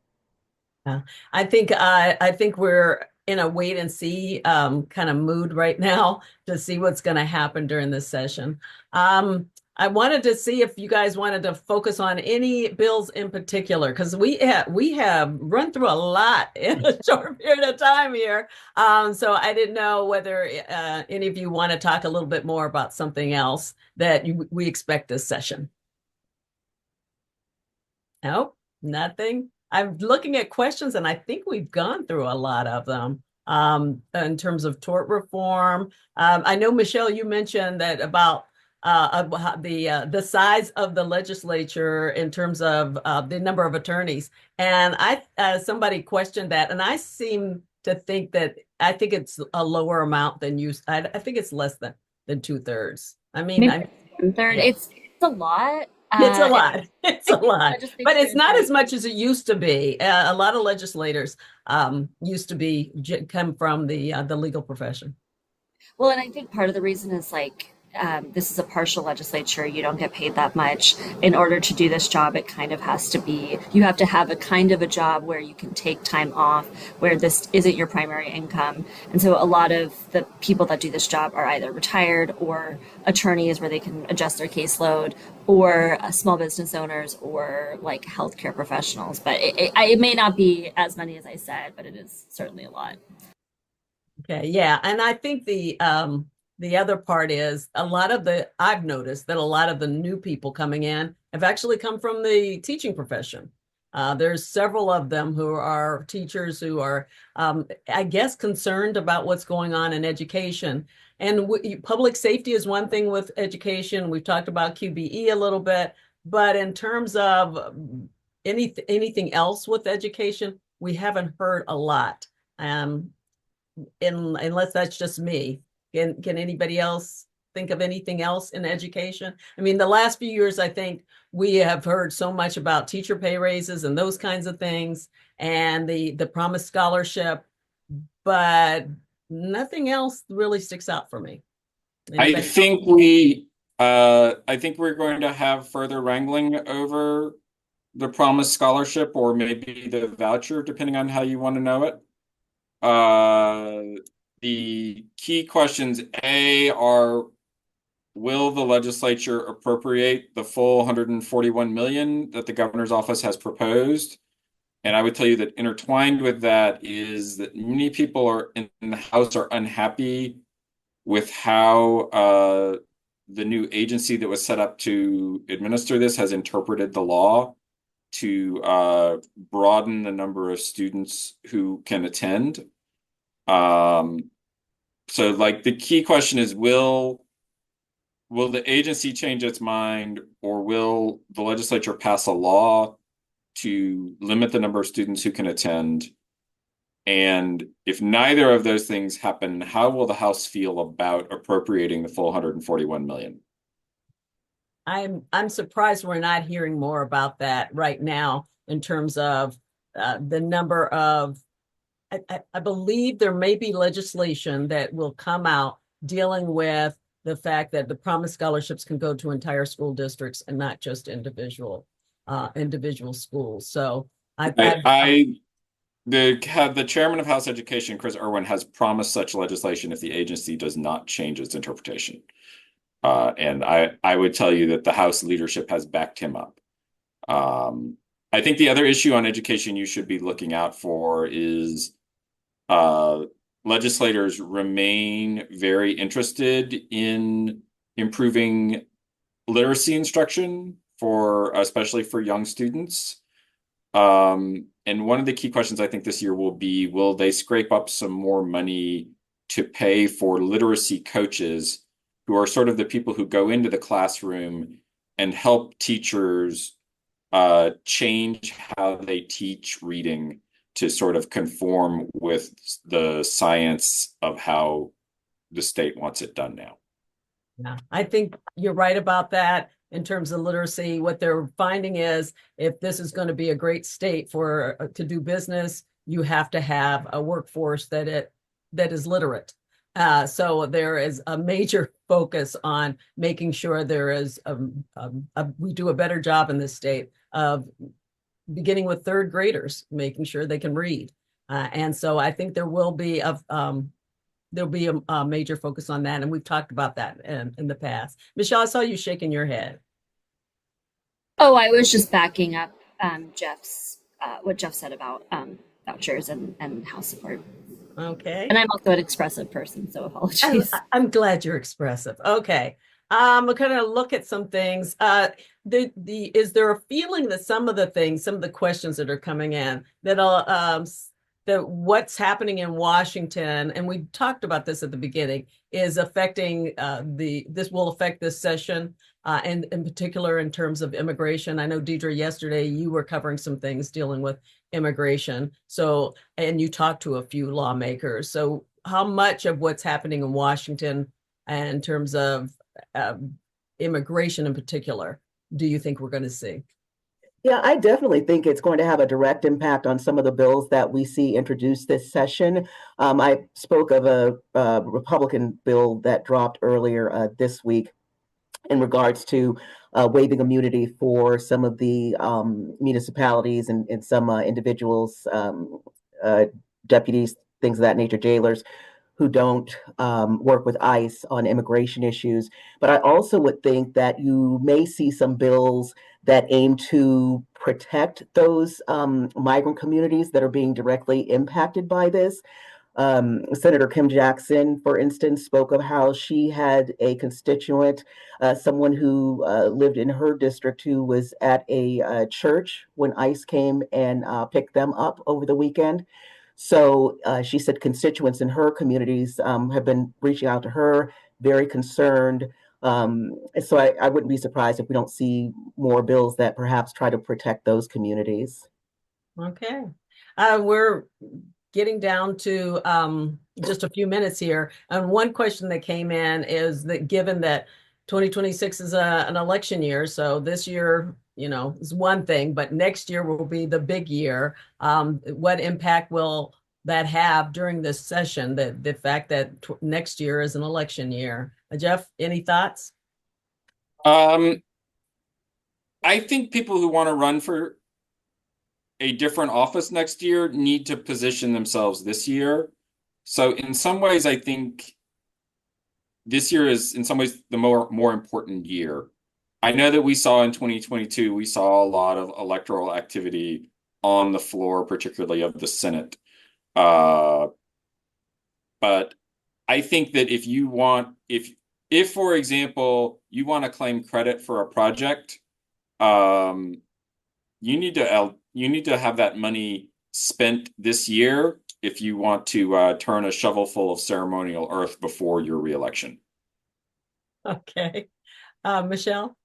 Yeah, I think we're in a wait and see kind of mood right now to see what's going to happen during this session. I wanted to see if you guys wanted to focus on any bills in particular, because we have run through a lot in a short period of time here. So I didn't know whether any of you want to talk a little bit more about something else that we expect this session. Nope, nothing. I'm looking at questions, and I think we've gone through a lot of them in terms of tort reform. I know, Michelle, you mentioned that about the size of the legislature in terms of the number of attorneys, and somebody questioned that, and I seem to think that I think it's a lower amount than you. I think it's less than 2/3. I mean, Maybe 1/3. Yeah. It's a lot. It's a lot. It's a lot. But it's not as Legislature much as it used to be. A lot of legislators used to come from the legal profession. Well, and I think part of the reason is like this is a partial legislature. You don't get paid that much. In order to do this job, it kind of has to be, you have to have a kind of a job where you can take time off, where this isn't your primary income. And so a lot of the people that do this job are either retired or attorneys where they can adjust their caseload, or small business owners, or like healthcare professionals. But it may not be as many as I said, but it is certainly a lot. Okay, yeah. And I think the other part is I've noticed that a lot of the new people coming in have actually come from the teaching profession. There's several of them who are teachers who are, I guess, concerned about what's going on in education. And public safety is one thing with education. We've talked about QBE a little bit, but in terms of anything else with education, we haven't heard a lot. Unless that's just me. Can anybody else think of anything else in education? I mean, the last few years, I think we have heard so much about teacher pay raises and those kinds of things, and the promised scholarship, but nothing else really sticks out for me. I think we're going to have further wrangling over the promised scholarship, or maybe the voucher, depending on how you want to know it. The key questions, are, will the legislature appropriate the full 141 million that the governor's office has proposed? And I would tell you that intertwined with that is that many people in the House are unhappy with how the new agency that was set up to administer this has interpreted the law to broaden the number of students who can attend. So like the key question is, will the agency change its mind, or will the legislature pass a law to limit the number of students who can attend? And if neither of those things happen, how will the House feel about appropriating the full 141 million? I'm surprised we're not hearing more about that right now in terms of the number of, I believe there may be legislation that will come out dealing with the fact that the promised scholarships can go to entire school districts and not just individual schools. So the chairman of House Education, Chris Irwin, has promised such legislation if the agency does not change its interpretation. And I would tell you that the House leadership has backed him up. I think the other issue on education you should be looking out for is legislators remain very interested in improving literacy instruction especially for young students. And one of the key questions I think this year will be, will they scrape up some more money to pay for literacy coaches who are sort of the people who go into the classroom and help teachers change how they teach reading to sort of conform with the science of how the state wants it done now. Yeah, I think you're right about that in terms of literacy. What they're finding is if this is going to be a great state for to do business, you have to have a workforce that is literate. So there is a major focus on making sure there is we do a better job in this state of beginning with third graders, making sure they can read. And so I think there will be there'll be a major focus on that. And we've talked about that in the past. Michelle, I saw you shaking your head. Oh, I was just backing up what Jeff said about vouchers and house support. Okay. And I'm also an expressive person, so apologies. I'm glad you're expressive. Okay. We're going to look at some things. Is there a feeling that some of the questions that are coming in that what's happening in Washington, and we talked about this at the beginning, is affecting this will affect this session, and in particular in terms of immigration. I know, Deidre, yesterday you were covering some things dealing with immigration. So, and you talked to a few lawmakers. So how much of what's happening in Washington in terms of immigration in particular do you think we're going to see? Yeah, I definitely think it's going to have a direct impact on some of the bills that we see introduced this session. I spoke of a Republican bill that dropped earlier this week in regards to waiving immunity for some of the municipalities and some individuals, deputies, things of that nature, jailers, who don't work with ICE on immigration issues. But I also would think that you may see some bills that aim to protect those migrant communities that are being directly impacted by this. Senator Kim Jackson, for instance, spoke of how she had a constituent, someone who lived in her district, who was at a church when ICE came and picked them up over the weekend. So she said constituents in her communities have been reaching out to her, very concerned. So I wouldn't be surprised if we don't see more bills that perhaps try to protect those communities. Okay. We're getting down to just a few minutes here. And one question that came in is that given that 2026 is an election year, so this year, is one thing, but next year will be the big year. What impact will that have during this session, the fact that next year is an election year? Jeff, any thoughts? I think people who want to run for a different office next year need to position themselves this year. So in some ways, I think this year is in some ways the more important year. I know that we saw in 2022, we saw a lot of electoral activity on the floor, particularly of the Senate. But I think that if for example, you want to claim credit for a project, you need to have that money spent this year if you want to turn a shovel full of ceremonial earth before your reelection. Okay. Michelle?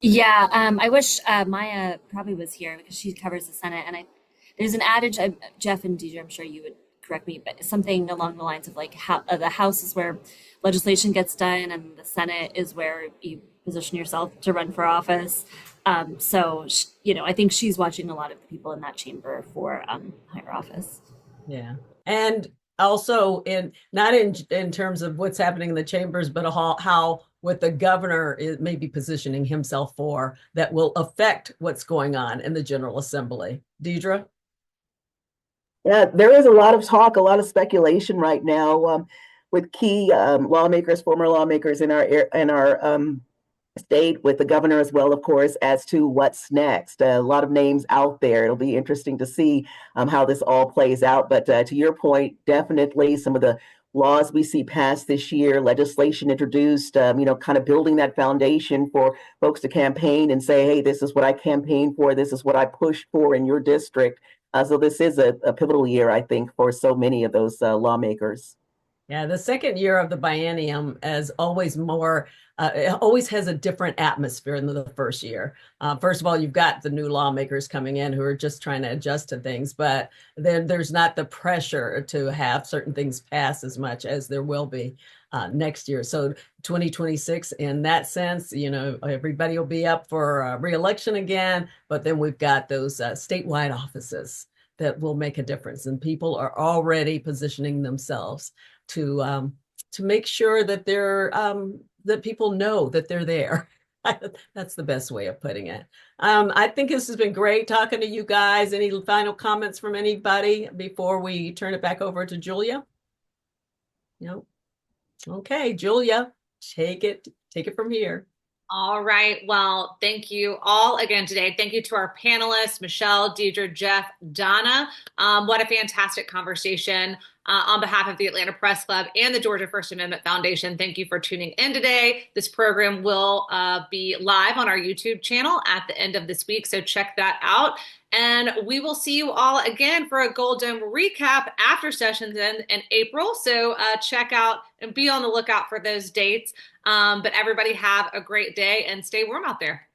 Yeah, I wish Maya probably was here because she covers the Senate. And there's an adage, Jeff and Deidre, I'm sure you would correct me, but something along the lines of like the House is where legislation gets done and the Senate is where you position yourself to run for office. So, I think she's watching a lot of the people in that chamber for higher office. Yeah. And also not in terms of what's happening in the chambers, but how what the governor is maybe positioning himself for that will affect what's going on in the General Assembly. Deidre? Yeah, there is a lot of talk, a lot of speculation right now with key lawmakers, former lawmakers in our state, with the governor as well, of course, as to what's next. A lot of names out there. It'll be interesting to see how this all plays out. But to your point, definitely some of the laws we see passed this year, legislation introduced, kind of building that foundation for folks to campaign and say, hey, this is what I campaigned for, this is what I pushed for in your district. So this is a pivotal year, I think, for so many of those lawmakers. Yeah, the second year of the biennium is always more, it always has a different atmosphere than the first year. First of all, you've got the new lawmakers coming in who are just trying to adjust to things, but then there's not the pressure to have certain things pass as much as there will be next year. So 2026, in that sense, everybody will be up for re-election again, but then we've got those statewide offices that will make a difference, and people are already positioning themselves to make sure that that people know that they're there. That's the best way of putting it. I think this has been great talking to you guys. Any final comments from anybody before we turn it back over to Julia? No. Okay, Julia, take it from here. All right. Well, thank you all again today. Thank you to our panelists, Michelle, Deidre, Jeff, Donna. What a fantastic conversation. On behalf of the Atlanta Press Club and the Georgia First Amendment Foundation, thank you for tuning in today. This program will be live on our YouTube channel at the end of this week, so check that out. And we will see you all again for a Gold Dome recap after sessions in April. So check out and be on the lookout for those dates. But everybody have a great day and stay warm out there.